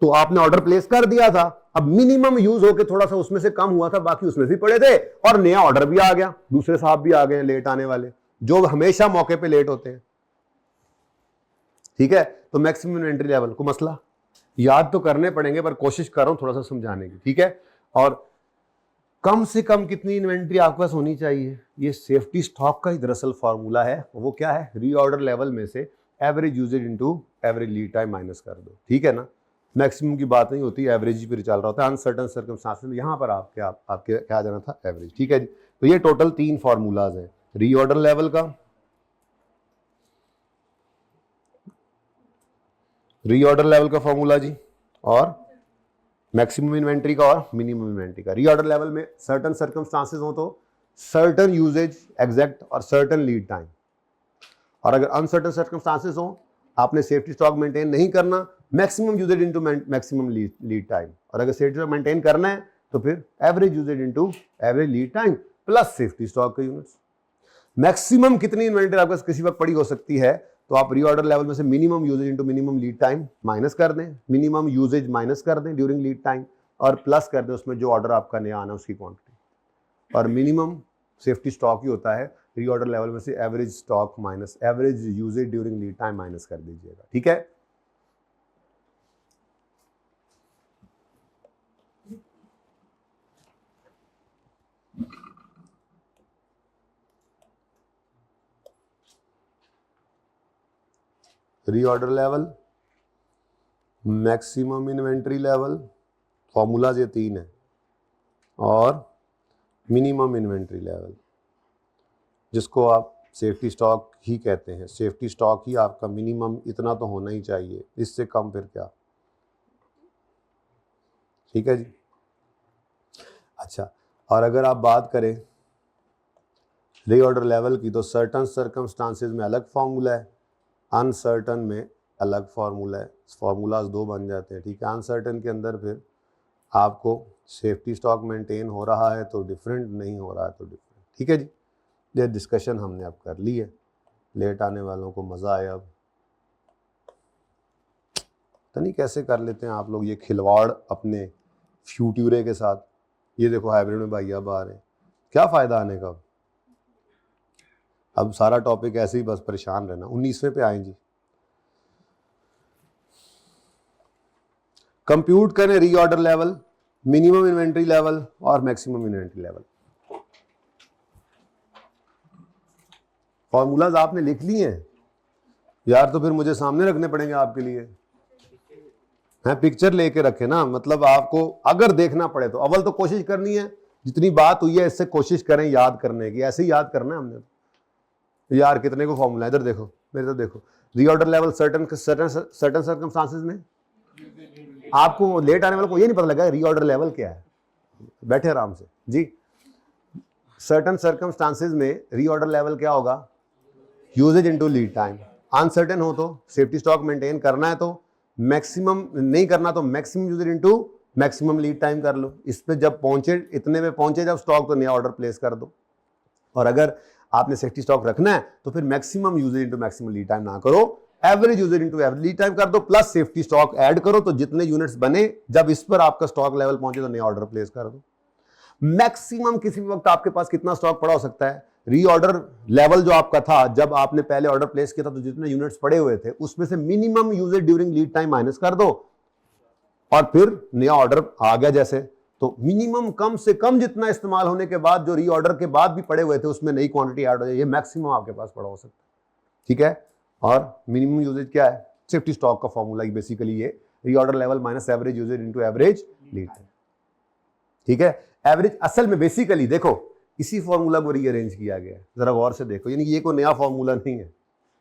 तो आपने ऑर्डर प्लेस कर दिया था, अब मिनिमम यूज होकर थोड़ा सा उसमें से कम हुआ था, बाकी उसमें से पड़े थे, और नया ऑर्डर भी आ गया, दूसरे साहब भी आ गए लेट आने वाले, जो हमेशा मौके पे लेट होते हैं, ठीक है। तो मैक्सिमम इन्वेंट्री लेवल को मसला याद तो करने पड़ेंगे, पर कोशिश कर रहा हूं थोड़ा सा समझाने की, ठीक है। और कम से कम कितनी इन्वेंट्री आपके पास होनी चाहिए, ये सेफ्टी स्टॉक का ही दरअसल फार्मूला है, वो क्या है, रीऑर्डर लेवल में से average usage into average lead time minus कर दो, ठीक है ना। मैक्सिमम की बात नहीं होती, एवरेज पर चल रहा होता है, अनसर्टन सर्कमस्टांसेस में यहां पर आपके क्या जाना था, एवरेज, ठीक है जी। तो ये टोटल 3 फार्मूलाज हैं, रीऑर्डर लेवल का, रीऑर्डर लेवल का फार्मूला जी, और मैक्सिमम इन्वेंट्री का और मिनिमम इन्वेंट्री का। रीऑर्डर लेवल में सर्टन सर्कमस्टांसेस हो तो सर्टन यूजेज एग्जैक्ट और सर्टन लीड टाइम, और अगर अनसर्टन सर्कमस्टांसेस हो, आपने सेफ्टी स्टॉक मेंटेन नहीं करना, maximum usage into maximum lead time, और अगर सेफ्टी स्टॉक मेंटेन करना है तो फिर average usage into average lead time plus safety stock के यूनिट्स। मैक्सिमम कितनी इन्वेंट्री आपके किसी वक्त पड़ी हो सकती है, तो आप रीऑर्डर लेवल में से minimum usage into minimum lead time minus कर दें, मिनिमम यूजेज माइनस कर दें ड्यूरिंग लीड टाइम, और प्लस कर दें उसमें जो ऑर्डर आपका नया आना उसकी क्वांटिटी, और मिनिमम सेफ्टी स्टॉक ही होता है, रीऑर्डर लेवल में से average stock minus average usage during lead time minus कर दीजिएगा, ठीक है। Reorder level, maximum inventory level, formulas ये 3 है, और मिनिमम इन्वेंट्री लेवल जिसको आप सेफ्टी स्टॉक ही कहते हैं। सेफ्टी स्टॉक ही आपका मिनिमम इतना तो होना ही चाहिए, इससे कम फिर क्या, ठीक है जी। अच्छा, और अगर आप बात करें रीऑर्डर लेवल की तो सर्टन सर्कमस्टांसेस में अलग फार्मूला है, अनसर्टन में अलग फार्मूला है, फार्मूलाज दो बन जाते हैं, ठीक है। अनसर्टन के अंदर फिर आपको सेफ्टी स्टॉक मेंटेन हो रहा है तो डिफरेंट, नहीं हो रहा है तो डिफरेंट, ठीक है जी। ये डिस्कशन हमने अब कर ली है, लेट आने वालों को मज़ा आया। अब तो नहीं कैसे कर लेते हैं आप लोग ये खिलवाड़ अपने फ्यूट्यूरे के साथ। ये देखो हाइब्रिड में भाई अब आ रहे हैं, क्या फ़ायदा आने का। अब सारा टॉपिक ऐसे ही बस परेशान रहना। 19वें पे आए जी। कंप्यूट करें reorder level, minimum inventory level और मैक्सिमम इन्वेंट्री लेवल। फॉर्मूलाज आपने लिख लिए हैं यार, तो फिर मुझे सामने रखने पड़ेंगे आपके लिए हैं, पिक्चर लेके रखे ना। मतलब आपको अगर देखना पड़े तो अव्वल तो कोशिश करनी है, जितनी बात हुई है इससे कोशिश करें याद करने की, ऐसे ही याद करना है हमने। यार कितने को फॉर्मूला, इधर देखो मेरे तो देखो। रीऑर्डर लेवल सर्टन सर्कमस्टांसेस में आपको लेट आने वाले को ये नहीं पता लगा रीऑर्डर लेवल क्या है, बैठे आराम से जी। सर्टन सर्कमस्टांसेस में रीऑर्डर लेवल क्या होगा, usage into lead time. Uncertain हो तो सेफ्टी स्टॉक मेंटेन करना है तो मैक्सिमम, नहीं करना तो maximum usage into maximum lead time कर लो। इस पे जब पहुंचे, इतने में पहुंचे जब स्टॉक, तो नया ऑर्डर प्लेस कर दो। और अगर आपने सेफ्टी स्टॉक रखना है तो फिर maximum usage into maximum lead time ना करो, average usage into average lead time कर दो, प्लस सेफ्टी स्टॉक ऐड करो। तो जितने यूनिट्स बने जब इस पर आपका स्टॉक लेवल पहुंचे तो नया ऑर्डर प्लेस कर दो। मैक्सिमम किसी भी वक्त आपके पास कितना स्टॉक पड़ा हो सकता है, रीऑर्डर लेवल जो आपका था जब आपने पहले ऑर्डर प्लेस किया था तो जितने यूनिट्स पड़े हुए थे उसमें से minimum usage during lead time minus कर दो, और फिर नया ऑर्डर आ गया जैसे, तो मिनिमम कम से कम जितना इस्तेमाल होने के बाद जो रीऑर्डर के बाद भी पड़े हुए थे उसमें नई क्वांटिटी ऐड हो जाए, ये मैक्सिमम आपके पास पड़ा हो सकता है, ठीक है। और मिनिमम यूजेज क्या है, सेफ्टी स्टॉक का फॉर्मूला बेसिकली ये reorder level minus average usage into average lead time, ठीक है। एवरेज असल में बेसिकली देखो इसी फॉर्मूला को रीअरेंज किया गया है, जरा गौर से देखो, यानी ये कोई नया फॉर्मूला नहीं है।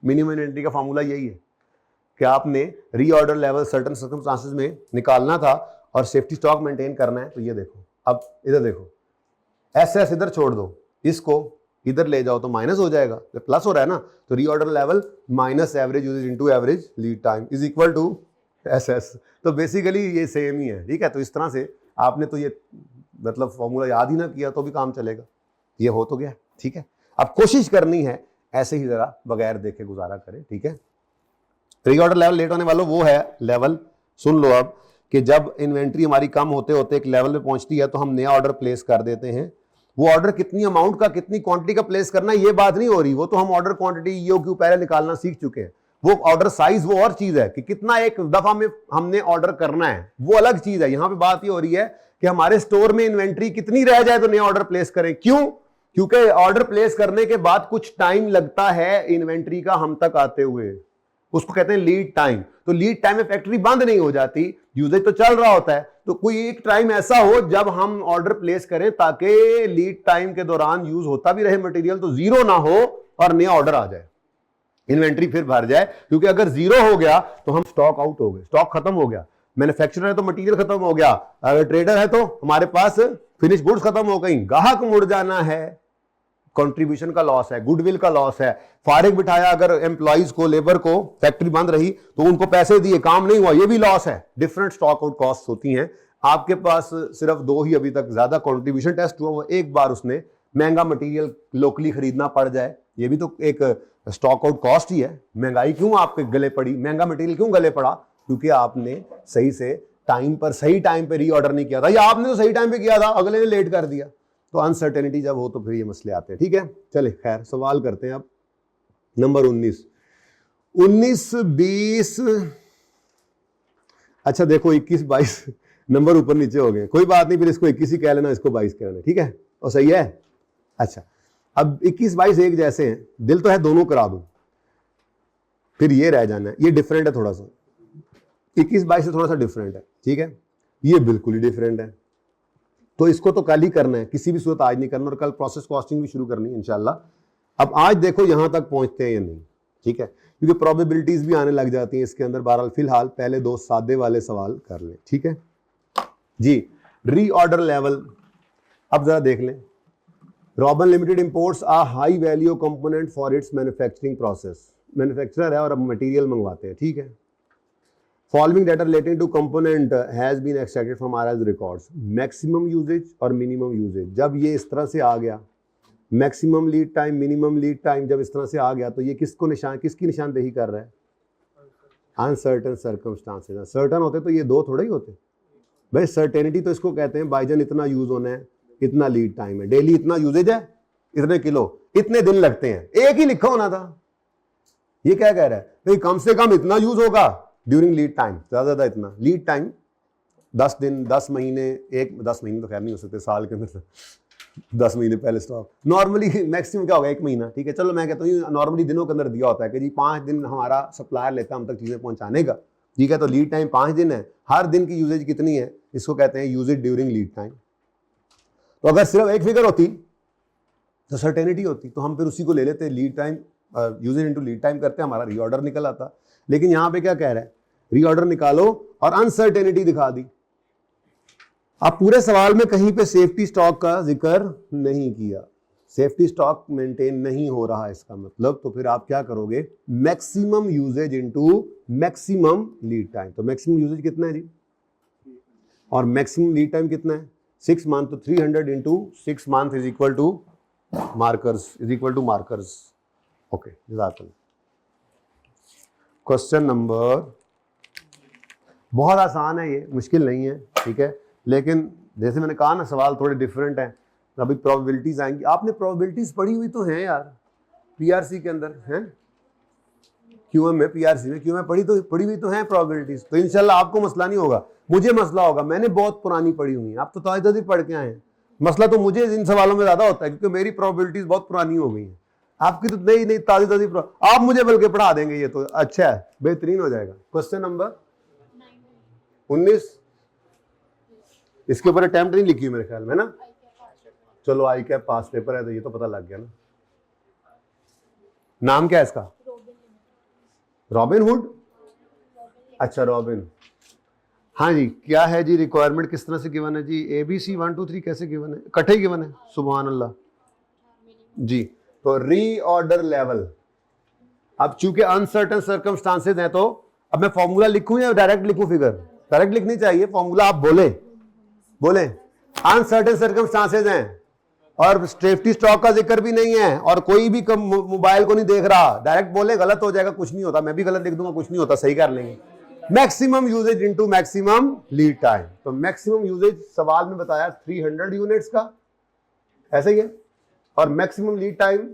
मिनिमम इन्वेंट्री का फॉर्मूला यही है कि आपने रीऑर्डर लेवल सर्टेन सर्कमस्टांसेस में निकालना था और सेफ्टी स्टॉक मेंटेन करना है। तो ये देखो, अब इधर देखो, एस इधर छोड़ दो, इसको इधर ले जाओ तो माइनस हो जाएगा, तो प्लस हो रहा है ना। तो reorder level minus average usage into average lead time is equal to S. तो बेसिकली ये सेम ही है, ठीक है। तो इस तरह से आपने तो ये मतलब फॉर्मूला याद ही ना किया तो भी काम चलेगा, ये हो तो गया, ठीक है। अब कोशिश करनी है ऐसे ही जरा बगैर देखे गुजारा करें, ठीक है। रीऑर्डर लेवल लेट होने वालों वो है लेवल, सुन लो अब, कि जब इन्वेंट्री हमारी कम होते होते एक लेवल पे पहुंचती है तो हम नया ऑर्डर प्लेस कर देते हैं। वो ऑर्डर कितनी अमाउंट का, कितनी क्वांटिटी का प्लेस करना है ये बात नहीं हो रही, वो तो हम ऑर्डर क्वांटिटी ईओक्यू पहले निकालना सीख चुके हैं। वो ऑर्डर साइज वो और चीज है कि कितना एक दफा में हमने ऑर्डर करना है, वो अलग चीज है। यहां पे बात ये हो रही है कि हमारे स्टोर में इन्वेंट्री कितनी रह जाए तो नया ऑर्डर प्लेस करें। क्यों? क्योंकि ऑर्डर प्लेस करने के बाद कुछ टाइम लगता है इन्वेंट्री का हम तक आते हुए, उसको कहते हैं लीड टाइम। तो लीड टाइम में फैक्ट्री बंद नहीं हो जाती, यूजेज तो चल रहा होता है। तो कोई एक टाइम ऐसा हो जब हम ऑर्डर प्लेस करें ताकि लीड टाइम के दौरान यूज होता भी रहे मटेरियल, तो जीरो ना हो और नया ऑर्डर आ जाए, इन्वेंट्री फिर भर जाए। क्योंकि अगर जीरो हो गया तो हम स्टॉक आउट हो गए, स्टॉक खत्म हो गया। मैन्युफैक्चरर है तो मटेरियल खत्म हो गया, अगर ट्रेडर है तो हमारे पास फिनिश गुड्स खत्म हो गई, ग्राहक मुड़ जाना है, कंट्रीब्यूशन का लॉस है, गुडविल का लॉस है। फारिग बिठाया अगर एम्प्लॉइज को, लेबर को, फैक्ट्री बंद रही तो उनको पैसे दिए, काम नहीं हुआ, ये भी लॉस है। डिफरेंट स्टॉक आउट कॉस्ट होती हैं। आपके पास सिर्फ दो ही अभी तक ज्यादा कंट्रीब्यूशन टेस्ट हुआ, वो एक बार उसने महंगा मटेरियल लोकली खरीदना पड़ जाए, ये भी तो एक स्टॉक आउट कॉस्ट ही है। महंगाई क्यों आपके गले पड़ी, महंगा मटेरियल क्यों गले पड़ा? क्योंकि आपने सही से टाइम पर, सही टाइम पे रीऑर्डर नहीं किया था, या आपने तो सही टाइम पे किया था, अगले ने लेट कर दिया। तो अनसर्टेनिटी जब हो तो फिर ये मसले आते हैं, ठीक है। चले खैर सवाल करते हैं अब। नंबर 19, 20, अच्छा देखो 21, 22 नंबर ऊपर नीचे हो गए, कोई बात नहीं, फिर इसको 21 ही कह लेना, इसको 22 कह लेना, ठीक है। और सही है। अच्छा अब 21, 22 एक जैसे हैं, दिल तो है दोनों करा दूं, फिर ये रह जाना है, ये डिफरेंट है थोड़ा सा, 21, 22 से थोड़ा सा डिफरेंट है, ठीक है। ये बिल्कुल ही डिफरेंट है, तो इसको तो कल ही करना है, किसी भी सूरत आज नहीं करना, और कल प्रोसेस कॉस्टिंग भी शुरू करनी है इंशाल्लाह। अब आज देखो यहां तक पहुंचते हैं या नहीं, ठीक है, क्योंकि प्रोबेबिलिटीज भी आने लग जाती हैं इसके अंदर। बहरहाल फिलहाल पहले दो सादे वाले सवाल कर लें, ठीक है जी। रीऑर्डर लेवल अब जरा देख लें, Robin Limited imports a high value component for its manufacturing process. Manufacturer है और अब मटेरियल मंगवाते हैं, ठीक है। Following data relating to component has been extracted from RS records. Maximum usage और मिनिमम यूजेज, जब ये इस तरह से आ गया, maximum lead time, minimum lead time जब इस तरह से आ गया, तो ये किसकी निशानदेही कर रहा है? Uncertain circumstances. सर्टन होते तो ये दो थोड़े ही होते भाई। सर्टेनिटी तो इसको कहते हैं भाईजान इतना यूज होना है, इतना लीड टाइम है, डेली इतना यूजेज है, इतने किलो, इतने दिन लगते हैं, एक ही लिखा होना था। ये क्या कह रहा है भाई? कम से कम इतना यूज होगा ड्यूरिंग लीड टाइम, ज्यादा इतना लीड टाइम 10 दिन, 10 महीने, 10 महीने तो खैर नहीं हो सकते साल के अंदर, 10 महीने पहले स्टॉक। नॉर्मली मैक्सिमम क्या होगा? 1 महीना, ठीक है। चलो मैं कहता हूँ नॉर्मली दिनों के अंदर दिया होता है कि जी 5 दिन हमारा सप्लायर लेता है हम तक चीजें पहुंचाने का, ठीक है। तो लीड टाइम 5 दिन है, हर दिन की यूजेज कितनी है? इसको कहते हैं यूजेज ड्यूरिंग लीड टाइम। तो अगर सिर्फ एक फिगर होती तो सर्टेनिटी होती, तो हम फिर उसी को ले लेते, lead time usage into lead time करते, हमारा रीऑर्डर निकल आता। लेकिन यहां पे क्या कह रहा है? रीऑर्डर निकालो और अनसर्टेनिटी दिखा दी। अब पूरे सवाल में कहीं पे सेफ्टी स्टॉक का जिक्र नहीं किया, सेफ्टी स्टॉक मेंटेन नहीं हो रहा इसका मतलब, तो फिर आप क्या करोगे? Maximum usage into maximum lead time. तो मैक्सिमम यूजेज कितना है जी? और मैक्सिमम लीड टाइम कितना है? 6 मंथ। तो 300 into 6 month is equal to markers. Okay, जज़ाकल्लाह। क्वेश्चन नंबर, बहुत आसान है ये, मुश्किल नहीं है, ठीक है। लेकिन जैसे मैंने कहा ना, सवाल थोड़े डिफरेंट हैं। अभी प्रोबेबिलिटीज आएंगी। आपने प्रोबेबिलिटीज पढ़ी हुई तो हैं यार, पीआरसी के अंदर हैं, क्यूएम में, पीआरसी में, क्यूएम में पढ़ी हुई तो हैं प्रोबेबिलिटीज। तो इंशाल्लाह आपको मसला नहीं होगा, मुझे मसला होगा। मैंने बहुत पुरानी पढ़ी हुई है, आप तो ताज़ी पढ़ के आए हैं। मसला तो मुझे इन सवालों में ज्यादा होता है क्योंकि मेरी प्रोबेबिलिटीज बहुत पुरानी हो गई हैं। आपकी तो नहीं ताज़ी आप मुझे बल्कि पढ़ा देंगे, ये तो अच्छा है, बेहतरीन हो जाएगा। क्वेश्चन नंबर 19, इसके ऊपर अटेम्प्ट नहीं लिखी मेरे ख्याल में ना। चलो आई कैप पास पेपर है तो ये तो पता लग गया ना। नाम क्या है इसका? Robin hood. अच्छा रॉबिन, हाँ जी। क्या है जी रिक्वायरमेंट, किस तरह से गिवन है जी? ABC 1 2 3 कैसे गिवन है? इकट्ठे ही गिवन है, सुभान अल्लाह जी। तो रीऑर्डर लेवल, अब चूंकि अनसर्टन सर्कमस्टांसेस हैं, तो अब मैं फॉर्मूला लिखूं या डायरेक्ट लिखूं? फिगर डायरेक्ट लिखनी चाहिए, फॉर्मूला आप बोले। अनसर्टन सर्कमस्टांसेस हैं और सेफ्टी स्टॉक का जिक्र भी नहीं है और कोई भी मोबाइल को नहीं देख रहा, डायरेक्ट बोले, गलत हो जाएगा, कुछ नहीं होता। मैं भी गलत लिख दूंगा, कुछ नहीं होता, सही कर लेंगे। Maximum usage into maximum lead time. तो मैक्सिमम यूजेज सवाल में बताया 300 यूनिट्स का, ऐसे ही है। और मैक्सिमम लीड टाइम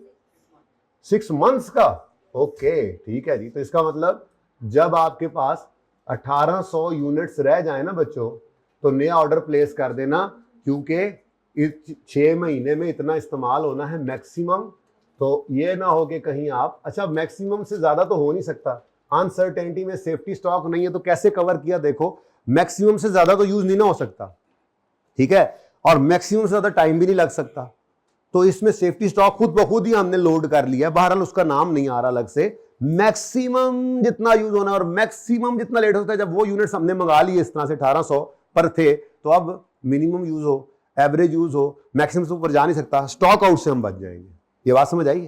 6 मंथ्स का। ओके, ठीक है जी। तो इसका मतलब जब आपके पास 1800 यूनिट्स रह जाए ना बच्चों, तो नया ऑर्डर प्लेस कर देना, क्योंकि 6 महीने में इतना इस्तेमाल होना है मैक्सिमम। तो ये ना हो कि कहीं आप, अच्छा मैक्सिमम से ज्यादा तो हो नहीं सकता, अनसर्टेनिटी में सेफ्टी स्टॉक नहीं है, तो कैसे कवर किया? देखो, मैक्सिमम से ज्यादा तो यूज नहीं ना हो सकता, ठीक है, और मैक्सिमम से ज्यादा टाइम भी नहीं लग सकता। तो इसमें सेफ्टी स्टॉक खुद ब खुद ही हमने लोड कर लिया, बहरहाल उसका नाम नहीं आ रहा अलग से। मैक्सिमम जितना यूज होना है और मैक्सिमम जितना लेट होता है, जब वो यूनिट्स हमने मंगा लिए इस तरह से 1800 पर थे, तो अब मिनिमम यूज हो, एवरेज यूज हो, मैक्सिमम से ऊपर जा नहीं सकता, स्टॉक आउट से हम बच जाएंगे। ये बात समझ आई?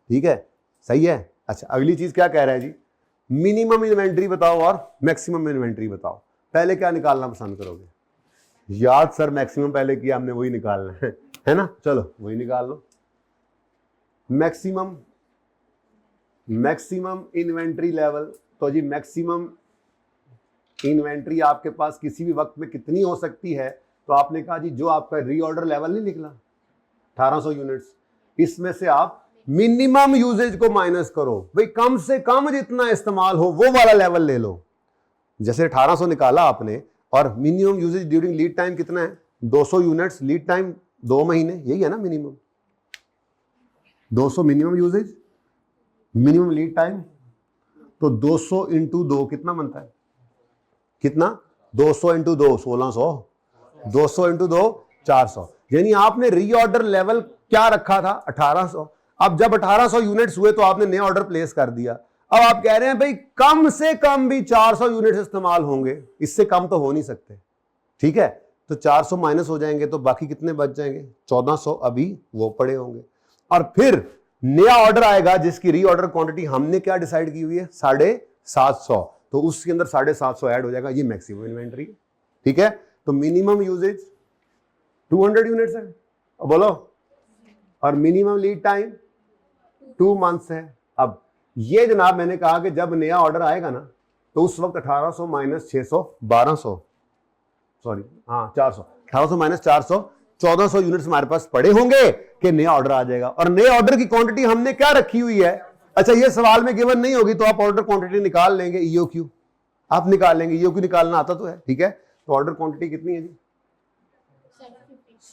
ठीक है, सही है। अच्छा, अगली चीज क्या कह रहा है जी? मिनिमम इन्वेंट्री बताओ और मैक्सिमम इन्वेंट्री बताओ। पहले क्या निकालना पसंद करोगे? याद सर मैक्सिमम पहले किया हमने, वही निकालना है ना? चलो वही निकाल लो। मैक्सिमम इन्वेंट्री लेवल, तो जी मैक्सिमम इन्वेंट्री आपके पास किसी भी वक्त में कितनी हो सकती है? तो आपने कहा जी जो आपका रीऑर्डर लेवल नहीं निकला 1800 यूनिट्स, इसमें से आप मिनिमम यूजेज को माइनस करो। भाई कम से कम जितना इस्तेमाल हो वो वाला लेवल ले लो। जैसे 1800 निकाला आपने, और minimum usage during lead time कितना है? 200 यूनिट्स, लीड टाइम 2 महीने, यही है ना minimum. 200 minimum usage, minimum lead time, तो 200 इंटू 2 कितना बनता है? कितना? 200 इंटू 2 1600, 200 इंटू 2 400। यानी आपने रीऑर्डर लेवल क्या रखा था? 1800। अब जब 1800 यूनिट्स हुए तो आपने नया ऑर्डर प्लेस कर दिया। अब आप कह रहे हैं भाई कम से कम भी 400 यूनिट्स इस्तेमाल होंगे, इससे कम तो हो नहीं सकते, ठीक है। तो 400 माइनस हो जाएंगे तो बाकी कितने बच जाएंगे, 1400 अभी वो पड़े होंगे। और फिर नया ऑर्डर आएगा जिसकी रीऑर्डर क्वांटिटी हमने क्या डिसाइड की हुई है 750, तो उसके अंदर 750 ऐड हो जाएगा, ये मैक्सिमम इन्वेंट्री। ठीक है, तो मिनिमम यूजेज 200 यूनिट्स है, बोलो, और मिनिमम लीड टाइम 2 मंथ्स है। अब ये जनाब मैंने कहा कि जब नया ऑर्डर आएगा ना तो उस वक्त 1800 माइनस 600 1200, सॉरी हाँ 400, 1800 माइनस 400 1400 यूनिट्स हमारे पास पड़े होंगे कि नया ऑर्डर आ जाएगा। और नए ऑर्डर की क्वांटिटी हमने क्या रखी हुई है, अच्छा ये सवाल में गिवन नहीं होगी तो आप ऑर्डर क्वांटिटी निकाल लेंगे, ईओक्यू आप निकाल लेंगे, ईओक्यू निकालना आता तो है। ठीक है, तो ऑर्डर क्वांटिटी कितनी है जी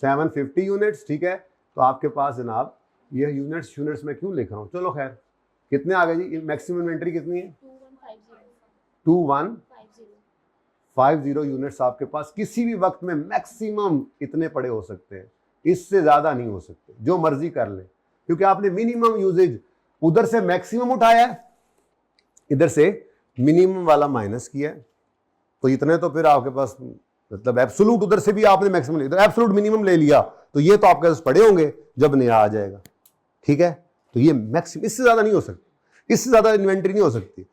750 यूनिट्स। ठीक है, तो आपके पास जनाब ये यूनिट्स में क्यों लिख रहा हूं, चलो खैर कितने आ गए जी, मैक्सिमम इन्वेंट्री कितनी है 2150 यूनिट्स आपके पास किसी भी वक्त में मैक्सिमम इतने पड़े हो सकते हैं, इससे ज्यादा नहीं हो सकते, जो मर्जी कर ले, क्योंकि आपने मिनिमम यूजेज उधर से मैक्सिमम उठाया है, इधर से मिनिमम वाला माइनस किया है, तो इतने तो फिर आपके पास मतलब एब्सोल्यूट उधर से भी आपने मैक्सिमम इधर एब्सोल्यूट मिनिमम ले लिया, तो ये तो आपके पास पड़े होंगे जब नया आ जाएगा। ठीक है, तो ये मैक्सिमम, इससे ज्यादा नहीं हो सकती, इससे ज्यादा इन्वेंट्री नहीं हो सकती,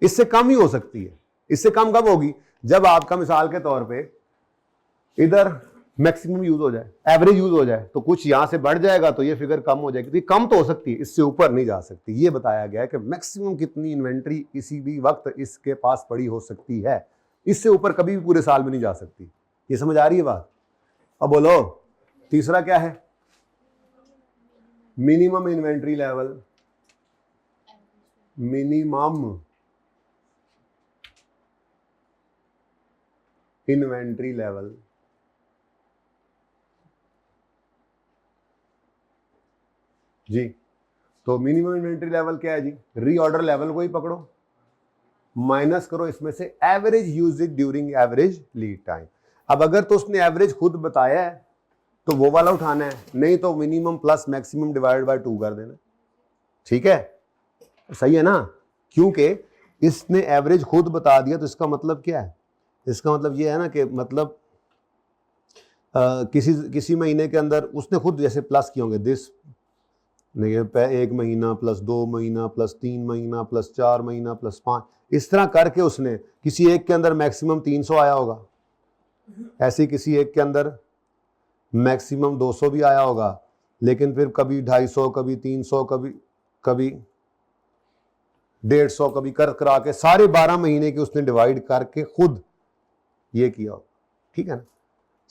इससे कम ही हो सकती है। इससे कम कब होगी, जब आपका मिसाल के तौर पे इधर मैक्सिमम यूज हो जाए, एवरेज यूज हो जाए, तो कुछ यहां से बढ़ जाएगा तो ये फिगर कम हो जाएगी, तो ये कम तो हो सकती है, इससे ऊपर नहीं जा सकती। ये बताया गया है कि मैक्सिमम कितनी इन्वेंट्री किसी भी वक्त इसके पास पड़ी हो सकती है, इससे ऊपर कभी भी पूरे साल में नहीं जा सकती। ये समझ आ रही है बात? अब बोलो तीसरा क्या है, minimum inventory level, minimum inventory level. जी, तो मिनिमम इन्वेंट्री लेवल क्या है जी, रीऑर्डर लेवल को ही पकड़ो, माइनस करो इसमें से average usage during average lead time. अब अगर तो उसने एवरेज खुद बताया है तो वो वाला उठाना है, नहीं तो minimum plus maximum divide by 2 कर देना। ठीक है, सही है ना, क्योंकि इसने एवरेज खुद बता दिया, तो इसका मतलब क्या है, इसका मतलब ये है ना कि मतलब किसी महीने के अंदर उसने खुद जैसे प्लस किए होंगे, दिस नहीं 1 महीना प्लस 2 महीना प्लस 3 महीना प्लस 4 महीना प्लस 5, इस तरह करके उसने किसी एक के अंदर मैक्सिमम 300 आया होगा, ऐसे किसी एक के अंदर मैक्सिमम 200 भी आया होगा, लेकिन फिर कभी 250 कभी 300 कभी 150 कभी करा के सारे 12 महीने के उसने डिवाइड करके खुद ये किया होगा। ठीक है ना,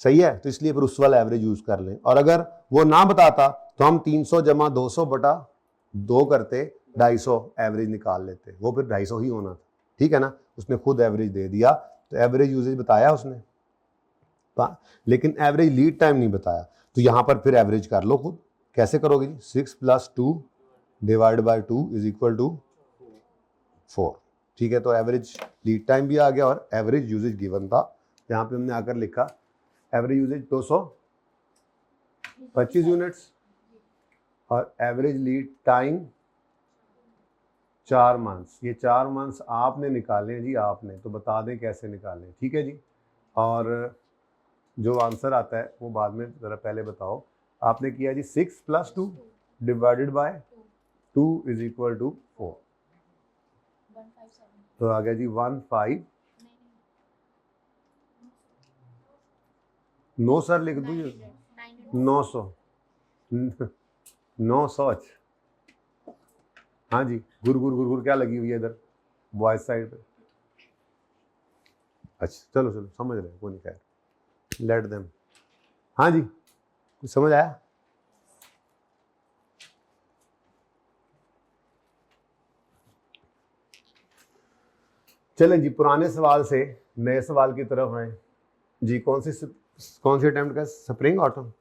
सही है, तो इसलिए फिर उस वाला एवरेज यूज कर लें। और अगर वो ना बताता तो हम 300 जमा 200 बटा 2 करते, 250 एवरेज निकाल लेते, वो फिर 250 ही होना था। ठीक है ना, उसने खुद एवरेज दे दिया, तो एवरेज यूजेज बताया उसने, लेकिन एवरेज लीड टाइम नहीं बताया, तो यहां पर फिर एवरेज कर लो खुद। कैसे करोगे जी, 6 + 2 डिवाइड बाय 2 = 4। ठीक है, तो एवरेज लीड टाइम भी आ गया और एवरेज यूजेज गिवन था, यहां पे हमने आकर लिखा एवरेज यूजेज 225 यूनिट्स और एवरेज लीड टाइम 4 मंथ्स। ये 4 मंथ्स आपने निकाले जी, आपने तो बता दें कैसे निकालें। ठीक है जी, और जो आंसर आता है वो बाद में, जरा पहले बताओ आपने किया जी 6 + 2 डिवाइडेड बाय 2 = 4, तो आ गया जी 15। नो सर लिख दूँ 900 900। हाँ जी, गुर क्या लगी हुई है इधर बॉयज साइड पे, अच्छा चलो समझ रहे, कोई नहीं कह, लेट देम। हाँ जी, कुछ समझ आया? चलें जी, पुराने सवाल से नए सवाल की तरफ आए जी। कौन सी अटेम्प्ट का, स्प्रिंग ऑटम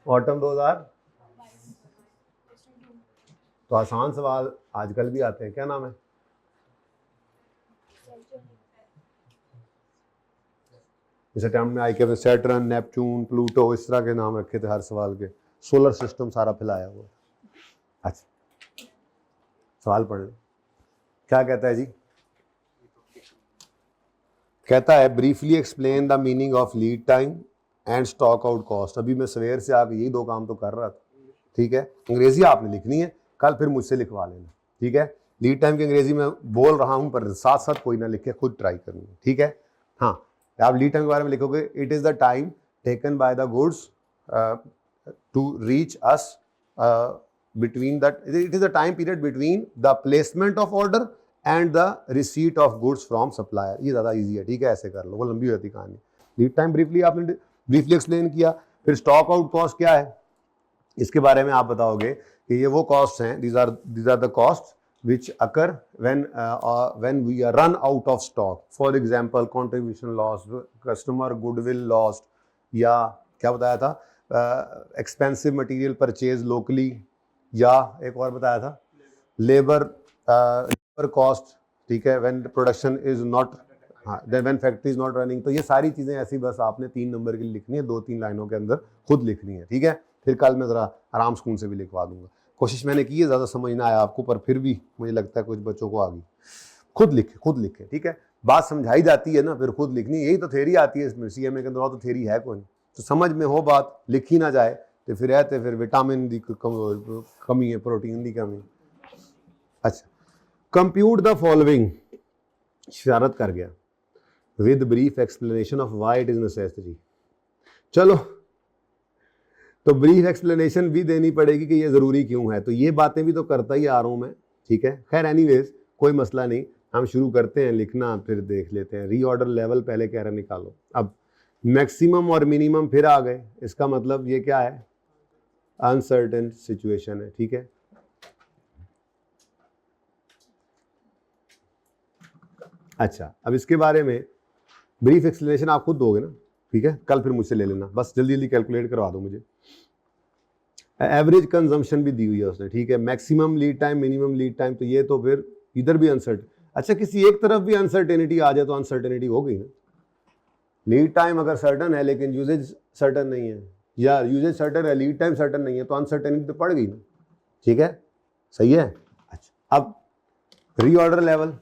2000, तो आसान सवाल आजकल भी आते हैं, क्या नाम है? इस अटेम्प्ट में आई के सैटर्न, नेपच्यून, प्लूटो, इस तरह के नाम रखे थे हर सवाल के, सोलर सिस्टम सारा फैलाया हुआ। अच्छा सवाल पढ़ लो, क्या कहता है जी, कहता है briefly explain the meaning of lead time and stock out cost. अभी मैं सवेर से आके यही दो काम तो कर रहा था, ठीक है। अंग्रेजी आपने लिखनी है, कल फिर मुझसे लिखवा लेना, ठीक है। लीड टाइम की अंग्रेजी में बोल रहा हूँ पर साथ साथ कोई ना लिखे, खुद ट्राई करनी है, ठीक है। हाँ, आप लीड टाइम के बारे में लिखोगे, it is the time taken by the goods to reach us between that, it is the time period between the placement of order and the receipt of goods from supplier। ये ज़्यादा easy है, ठीक है, ऐसे कर लो, वो लंबी होती कहानी। लीड टाइम ब्रीफली आपने ब्रीफली एक्सप्लेन किया। फिर स्टॉक आउट कॉस्ट क्या है, इसके बारे में आप बताओगे कि ये वो कॉस्ट हैं, these are the costs which occur when we are run out of stock, for example contribution loss, customer goodwill lost, या क्या बताया था, एक्सपेंसिव मटेरियल परचेज लोकली, या एक और बताया था लेबर कॉस्ट, ठीक है, व्हेन प्रोडक्शन इज नॉट, हाँ, when factory is not running. तो ये सारी चीज़ें ऐसी बस आपने 3 नंबर की लिखनी है, 2-3 लाइनों के अंदर खुद लिखनी है, ठीक है। फिर कल मैं ज़रा आराम सुकून से भी लिखवा दूंगा। कोशिश मैंने की है, ज़्यादा समझ ना आया आपको, पर फिर भी मुझे लगता है कुछ बच्चों को आ गई। खुद लिखे, ठीक है। बात समझाई जाती है ना, फिर खुद लिखनी, यही तो थ्योरी आती है इसमें। CMA के अंदर तो थ्योरी है कोई, तो समझ में हो बात, लिखी ना जाए तो फिर रहते फिर विटामिन की कमी है, प्रोटीन की कमी। अच्छा, कंप्यूट द फॉलोइंग, शरारत कर गया, with brief explanation of why it is necessary. चलो, तो ब्रीफ एक्सप्लेनेशन भी देनी पड़ेगी कि ये ज़रूरी क्यों है, तो ये बातें भी तो करता ही आ रहा हूँ मैं, ठीक है। खैर एनीवेज कोई मसला नहीं, हम शुरू करते हैं लिखना, फिर देख लेते हैं। रीऑर्डर लेवल पहले कह रहे निकालो। अब मैक्सिमम और मिनिमम फिर आ गए, इसका मतलब ये क्या है, अनसर्टेन सिचुएशन है, ठीक है। अच्छा, अब इसके बारे में ब्रीफ एक्सप्लेनेशन आप खुद दोगे ना, ठीक है, कल फिर मुझसे ले लेना, बस जल्दी जल्दी कैलकुलेट करवा दो मुझे। एवरेज कंजम्पशन भी दी हुई है उसने, ठीक है। Maximum lead time, minimum lead time, तो ये तो फिर इधर भी अनसर्टेन। अच्छा, किसी एक तरफ भी अनसर्टेनिटी आ जाए तो अनसर्टेनिटी हो गई ना। लीड टाइम अगर सर्टन है लेकिन यूजेज सर्टन नहीं है, या यूजेज सर्टन है लीड टाइम सर्टन नहीं है, तो अनसर्टेनिटी तो पड़ गई ना, ठीक है, सही है। अच्छा, अब reorder level,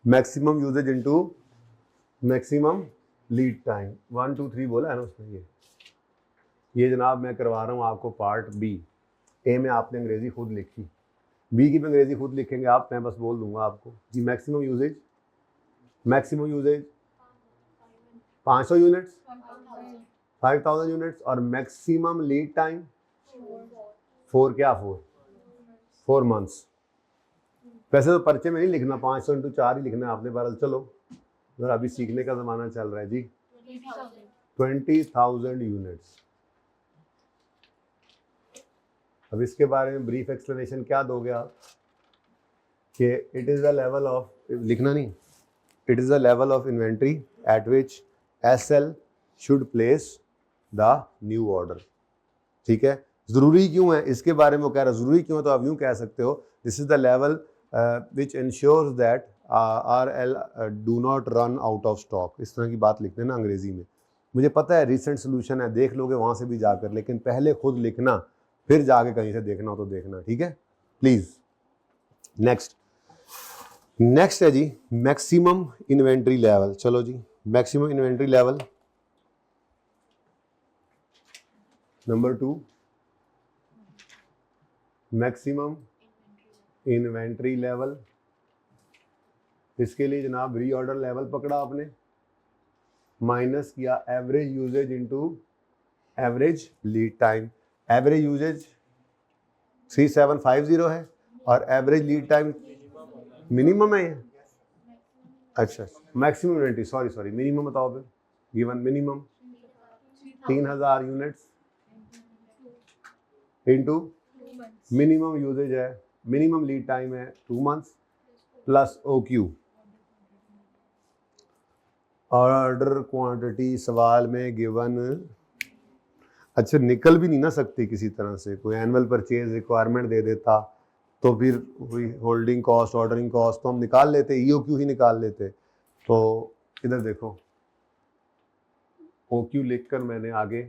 maximum usage into maximum lead time, 1 2 3 बोला है ना उसमें। ये जनाब मैं करवा रहा हूँ आपको पार्ट बी। ए में आपने अंग्रेजी खुद लिखी, बी की भी अंग्रेजी खुद लिखेंगे आप, मैं बस बोल दूंगा आपको जी। मैक्सिमम यूजेज 500 यूनिट्स, 5000 यूनिट्स, और मैक्सिमम लीड टाइम 4 मंथ्स। वैसे तो पर्चे में नहीं लिखना, 500 × 4 ही लिखना है आपने, बहरहाल चलो, जरा अभी सीखने का ज़माना चल रहा है जी। 20,000 यूनिट्स। अब इसके बारे में ब्रीफ एक्सप्लेनेशन क्या दोगे आप, कि it is the level of, लिखना नहीं, it is the level of inventory at which SL should place the new order, ठीक है। ज़रूरी क्यों है इसके बारे में वो कह रहा है, ज़रूरी क्यों है तो आप यूँ कह सकते हो, this is the level which ensures that RL do not run out of stock. इस तरह की बात लिखते हैं ना अंग्रेज़ी में। मुझे पता है रिसेंट सोल्यूशन है, देख लोगे वहाँ से भी जाकर, लेकिन पहले खुद लिखना, फिर जाके कहीं से देखना हो तो देखना, ठीक है, प्लीज़। नेक्स्ट है जी मैक्सिमम इन्वेंट्री लेवल। चलो जी, maximum inventory level number 2, maximum inventory level. इसके लिए जनाब रीऑर्डर लेवल पकड़ा आपने, माइनस किया average usage into average lead time. Average usage 3750 है और एवरेज लीड टाइम मिनिमम है ये। अच्छा, मैक्सिमम इन्वेंट्री, सॉरी मिनिमम बताओ फिर। Given minimum 3000 units into minimum usage है, मिनिमम लीड टाइम है 2 months plus OQ। Order quantity सवाल में गिवन, अच्छा निकल भी नहीं ना सकती किसी तरह से, कोई एनुअल परचेज रिक्वायरमेंट दे देता तो फिर वही होल्डिंग कॉस्ट, ऑर्डरिंग कॉस्ट तो हम निकाल लेते, EOQ ही निकाल लेते। तो इधर देखो, OQ लिखकर मैंने आगे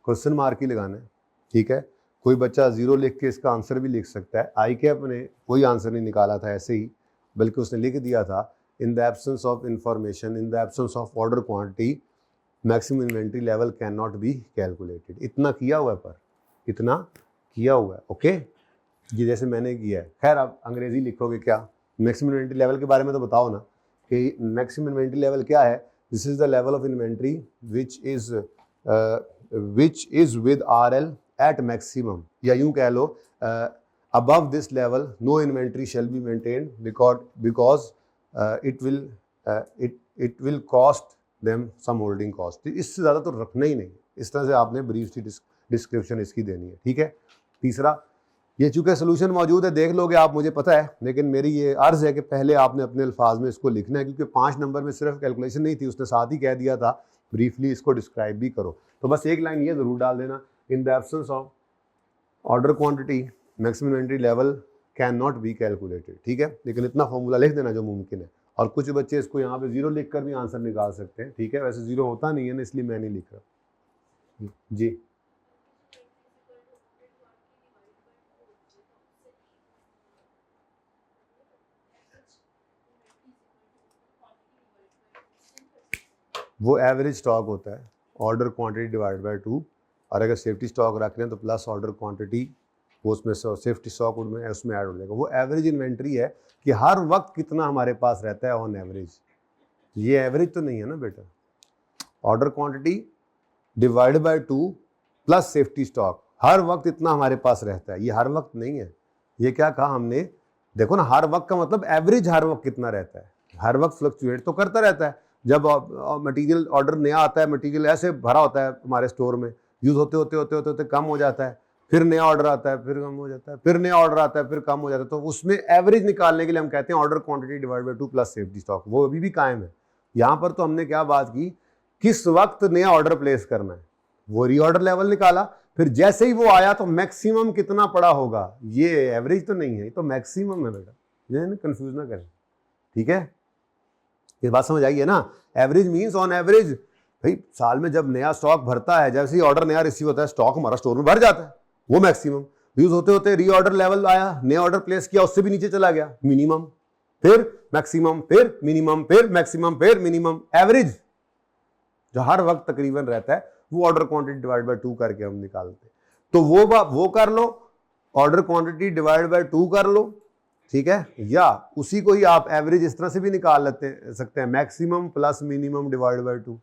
क्वेश्चन मार्क ही लगाना है, ठीक है। कोई बच्चा 0 लिख के इसका आंसर भी लिख सकता है। आई कैप ने कोई आंसर नहीं निकाला था ऐसे ही, बल्कि उसने लिख दिया था in the absence of information, in the absence of order quantity, maximum inventory level can not be calculated. इतना किया हुआ है, पर इतना किया हुआ है, ओके ये जैसे मैंने किया है। खैर आप अंग्रेजी लिखोगे क्या, मैक्सिमम इन्वेंट्री लेवल के बारे में तो बताओ ना कि मैक्सिमम इन्वेंट्री लेवल क्या है। This is the level of inventory which is with RL at maximum, या यूं कह लो above this level no inventory shall be maintained because it will cost them some holding cost। इससे ज़्यादा तो रखना ही नहीं, इस तरह से आपने ब्रीफ सी डिस्क्रिप्शन इसकी देनी है, ठीक है। तीसरा, ये चूँकि सोल्यूशन मौजूद है देख लोगे आप, मुझे पता है, लेकिन मेरी ये अर्ज़ है कि पहले आपने अपने अल्फाज में इसको लिखना है, क्योंकि 5 नंबर में सिर्फ कैलकुलेशन नहीं थी, उसने साथ ही कह दिया था ब्रीफली इसको डिस्क्राइब भी करो। तो बस एक लाइन ये ज़रूर डाल देना, in the absence of order quantity maximum inventory level can not be calculated, ठीक है। लेकिन इतना फॉर्मूला लिख देना जो मुमकिन है, और कुछ बच्चे इसको यहाँ पे 0 लिख कर भी आंसर निकाल सकते हैं, ठीक है। वैसे 0 होता नहीं है ना, इसलिए मैं नहीं लिख रहा जी। वो एवरेज स्टॉक होता है, ऑर्डर क्वांटिटी डिवाइड बाय 2, और अगर सेफ्टी स्टॉक रख रहे हैं तो प्लस ऑर्डर क्वांटिटी, वो उसमें सेफ्टी स्टॉक में उसमें ऐड हो जाएगा। वो एवरेज इन्वेंट्री है कि हर वक्त कितना हमारे पास रहता है ऑन एवरेज। ये एवरेज तो नहीं है ना बेटा, order quantity divide by 2 plus safety stock, हर वक्त इतना हमारे पास रहता है। ये हर वक्त नहीं है, ये क्या कहा हमने, देखो ना, हर वक्त का मतलब एवरेज हर वक्त कितना रहता है। हर वक्त फ्लक्चुएट तो करता रहता है। जब मटेरियल ऑर्डर नया आता है, मटेरियल ऐसे भरा होता है हमारे स्टोर में, यूज़ होते होते होते होते होते कम हो जाता है, फिर नया ऑर्डर आता है, फिर कम हो जाता है, फिर नया ऑर्डर आता है, फिर कम हो जाता है। तो उसमें एवरेज निकालने के लिए हम कहते हैं order quantity divide by 2 plus safety stock, वो अभी भी कायम है। यहाँ पर तो हमने क्या बात की, किस वक्त नया ऑर्डर प्लेस करना है, वो रीऑर्डर लेवल निकाला, फिर जैसे ही वो आया तो मैक्सिमम कितना पड़ा होगा। ये एवरेज तो नहीं है, ये तो मैक्सिमम है बेटा, ये कंफ्यूज ना करें, ठीक है। ये बात समझ आई है ना। एवरेज मीन्स ऑन एवरेज, भाई साल में जब नया स्टॉक भरता है, जैसे ही ऑर्डर नया रिसीव होता है, स्टॉक हमारा स्टोर में भर जाता है, वो मैक्सिमम। यूज होते होते रीऑर्डर लेवल आया, नया ऑर्डर प्लेस किया, उससे भी नीचे चला गया, मिनिमम, फिर मैक्सिमम, फिर मिनिमम, फिर मैक्सिमम, फिर मिनिमम। एवरेज जो हर वक्त तकरीबन रहता है, वो ऑर्डर क्वांटिटी डिवाइड बाय 2 करके हम निकालते हैं। तो वो कर लो, ऑर्डर क्वांटिटी डिवाइड बाय 2 कर लो, ठीक है। या उसी को ही आप एवरेज इस तरह से भी निकाल सकते हैं, maximum plus minimum divide by 2।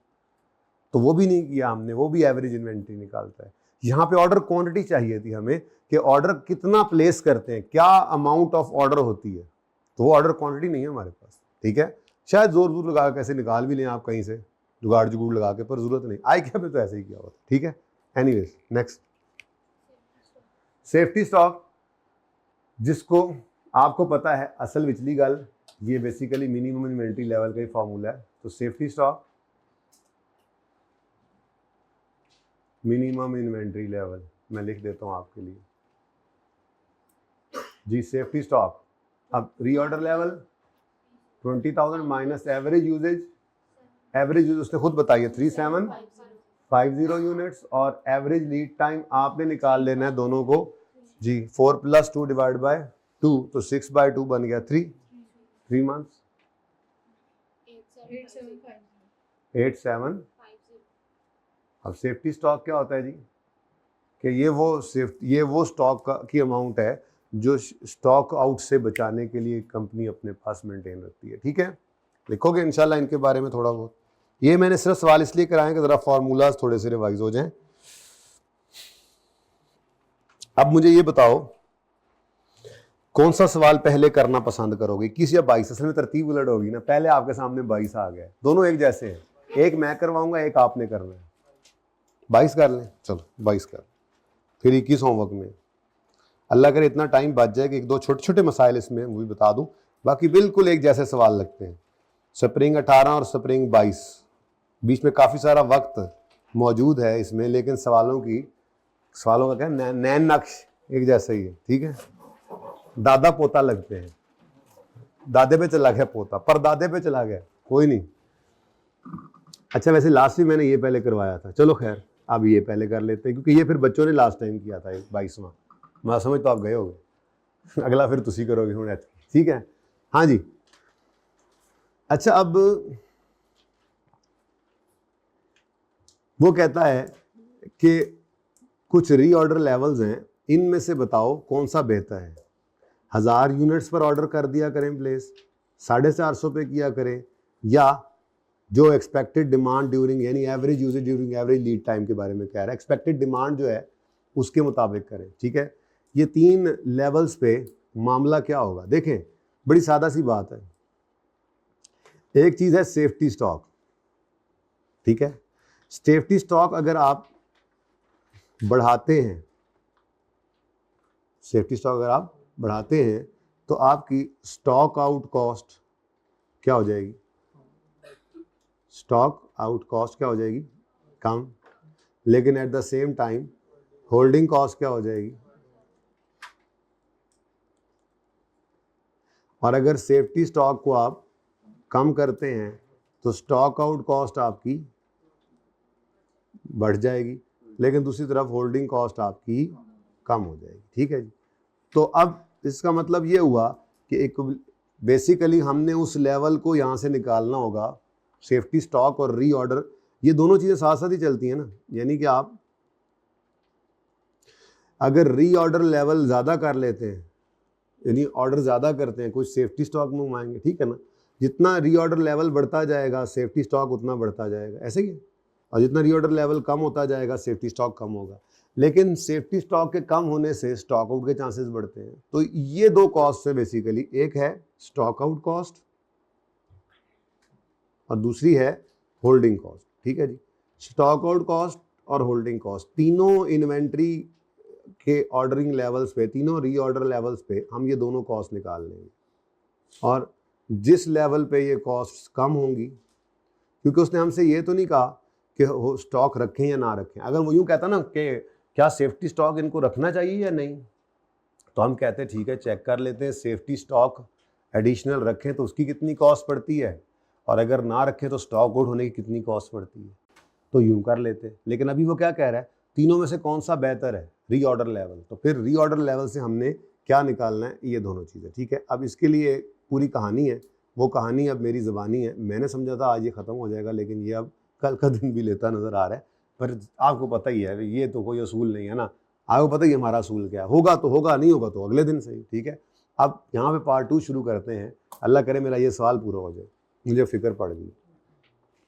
तो वो भी नहीं किया हमने, वो भी एवरेज इन्वेंट्री निकालता है। यहाँ पे ऑर्डर क्वांटिटी चाहिए थी हमें कि ऑर्डर कितना प्लेस करते हैं, क्या अमाउंट ऑफ ऑर्डर होती है, तो वो ऑर्डर क्वांटिटी नहीं है हमारे पास, ठीक है। शायद जोर जोर लगा कैसे निकाल भी लें आप कहीं से, जुगाड़ जुगूड़ लगा के, पर जरूरत नहीं, आई क्या पे तो ऐसे ही किया हुआ, ठीक है। एनीवेज नेक्स्ट, सेफ्टी स्टॉक, जिसको आपको पता है असल विचली गल, ये बेसिकली मिनिमम इन्वेंट्री लेवल का ही फॉर्मूला है। तो safety stock minimum inventory level मैं लिख देता हूं आपके लिए जी। सेफ्टी स्टॉक, अब reorder level 20,000 minus average usage, average use उसने खुद बताइए 3750 यूनिट्स, और एवरेज लीड टाइम आपने निकाल लेना है दोनों को जी, 4 + 2 डिवाइड बाय 2, तो 6/2 बन गया 3 मंथ्स, 8750। अब सेफ्टी स्टॉक क्या होता है जी, कि ये वो स्टॉक की अमाउंट है जो स्टॉक आउट से बचाने के लिए कंपनी अपने पास मेंटेन रखती है, ठीक है। लिखोगे इंशाल्लाह इनके बारे में थोड़ा बहुत। ये मैंने सिर्फ सवाल इसलिए कराए कि ज़रा फार्मूलाज थोड़े से रिवाइज हो जाएं। अब मुझे ये बताओ, कौन सा सवाल पहले करना पसंद करोगे, 21 या 22? असल में तरतीब उलट होगी ना, पहले आपके सामने 22 आ गया, दोनों एक जैसे हैं, एक मैं करवाऊंगा, एक आपने करना है। 22 कर लें, चलो 22 कर, फिर 21 होमवर्क में। अल्लाह करे इतना टाइम बच जाए कि 1-2 छोटे छोटे मसाइल इसमें वो भी बता दूं, बाकी बिल्कुल एक जैसे सवाल लगते हैं। स्प्रिंग 18 और स्प्रिंग 22, बीच में काफ़ी सारा वक्त मौजूद है इसमें, लेकिन सवालों का क्या नैन नक्श एक जैसा ही है, ठीक है। दादा पोता लगते हैं, दादे पे चला गया पोता, पर दादे पे चला गया, कोई नहीं। अच्छा वैसे लास्ट भी मैंने ये पहले करवाया था, चलो खैर अब ये पहले कर लेते हैं, क्योंकि ये फिर बच्चों ने लास्ट टाइम किया था 22वां, मैं समझ तो आप गए होगे, अगला फिर तुसी करोगे हूँ, ठीक है। हाँ जी, अच्छा, अब वो कहता है कि कुछ रीऑर्डर लेवल्स हैं, इनमें से बताओ कौन सा बेहतर है। 1000 यूनिट्स पर ऑर्डर कर दिया करें प्लेस, 450 पे किया करें, या जो एक्सपेक्टेड डिमांड ड्यूरिंग, यानी average usage during average lead time के बारे में कह रहा है, एक्सपेक्टेड डिमांड जो है उसके मुताबिक करें। ठीक है, ये 3 लेवल्स पे मामला क्या होगा। देखें, बड़ी सादा सी बात है। एक चीज़ है सेफ्टी स्टॉक। ठीक है, सेफ्टी स्टॉक अगर आप बढ़ाते हैं, सेफ्टी स्टॉक अगर आप बढ़ाते हैं तो आपकी स्टॉक आउट कॉस्ट क्या हो जाएगी, स्टॉक आउट कॉस्ट क्या हो जाएगी, कम। लेकिन at the same time holding cost क्या हो जाएगी। और अगर सेफ्टी स्टॉक को आप कम करते हैं तो स्टॉक आउट कॉस्ट आपकी बढ़ जाएगी, लेकिन दूसरी तरफ होल्डिंग कॉस्ट आपकी कम हो जाएगी। ठीक है जी। तो अब इसका मतलब ये हुआ कि एक बेसिकली हमने उस लेवल को यहाँ से निकालना होगा। सेफ्टी स्टॉक और रीऑर्डर, ये दोनों चीज़ें साथ साथ ही चलती हैं ना। यानी कि आप अगर रीऑर्डर लेवल ज़्यादा कर लेते हैं, यानी ऑर्डर ज़्यादा करते हैं, कुछ सेफ्टी स्टॉक में घुमाएंगे, ठीक है ना। जितना रीऑर्डर लेवल बढ़ता जाएगा सेफ्टी स्टॉक उतना बढ़ता जाएगा, ऐसे ही। और जितना रीऑर्डर लेवल कम होता जाएगा सेफ्टी स्टॉक कम होगा। लेकिन सेफ्टी स्टॉक के कम होने से स्टॉक आउट के चांसेस बढ़ते हैं। तो ये 2 कॉस्ट है बेसिकली, एक है स्टॉक आउट कॉस्ट और दूसरी है होल्डिंग कॉस्ट। ठीक है जी। स्टॉक आउट कॉस्ट और होल्डिंग कॉस्ट, तीनों इन्वेंट्री के ऑर्डरिंग लेवल्स पे, तीनों रीऑर्डर लेवल्स पे हम ये दोनों कॉस्ट निकाल लेंगे। और जिस लेवल पे ये कॉस्ट कम होंगी, क्योंकि उसने हमसे ये तो नहीं कहा कि स्टॉक रखें या ना रखें। अगर वो यूँ कहता ना कि क्या सेफ्टी स्टॉक इनको रखना चाहिए या नहीं, तो हम कहते हैं ठीक है, चेक कर लेते हैं सेफ्टी स्टॉक एडिशनल रखें तो उसकी कितनी कॉस्ट पड़ती है, और अगर ना रखें तो स्टॉक आउट होने की कितनी कॉस्ट पड़ती है, तो यूँ कर लेते। लेकिन अभी वो क्या कह रहा है, तीनों में से कौन सा बेहतर है, रीऑर्डर लेवल। तो फिर रीऑर्डर लेवल से हमने क्या निकालना है, ये दोनों चीज़ें। ठीक है, अब इसके लिए पूरी कहानी है, वो कहानी अब मेरी ज़बानी है। मैंने समझा था आज ये ख़त्म हो जाएगा, लेकिन ये अब कल का दिन भी लेता नज़र आ रहा है। पर आपको पता ही है, ये तो कोई असूल नहीं है ना। आपको पता ही हमारा असूल क्या होगा, तो होगा, नहीं होगा तो अगले दिन सही। ठीक है, अब यहाँ पे पार्ट 2 शुरू करते हैं। अल्लाह करे मेरा ये सवाल पूरा हो जाए, मुझे फ़िक्र पड़ गई।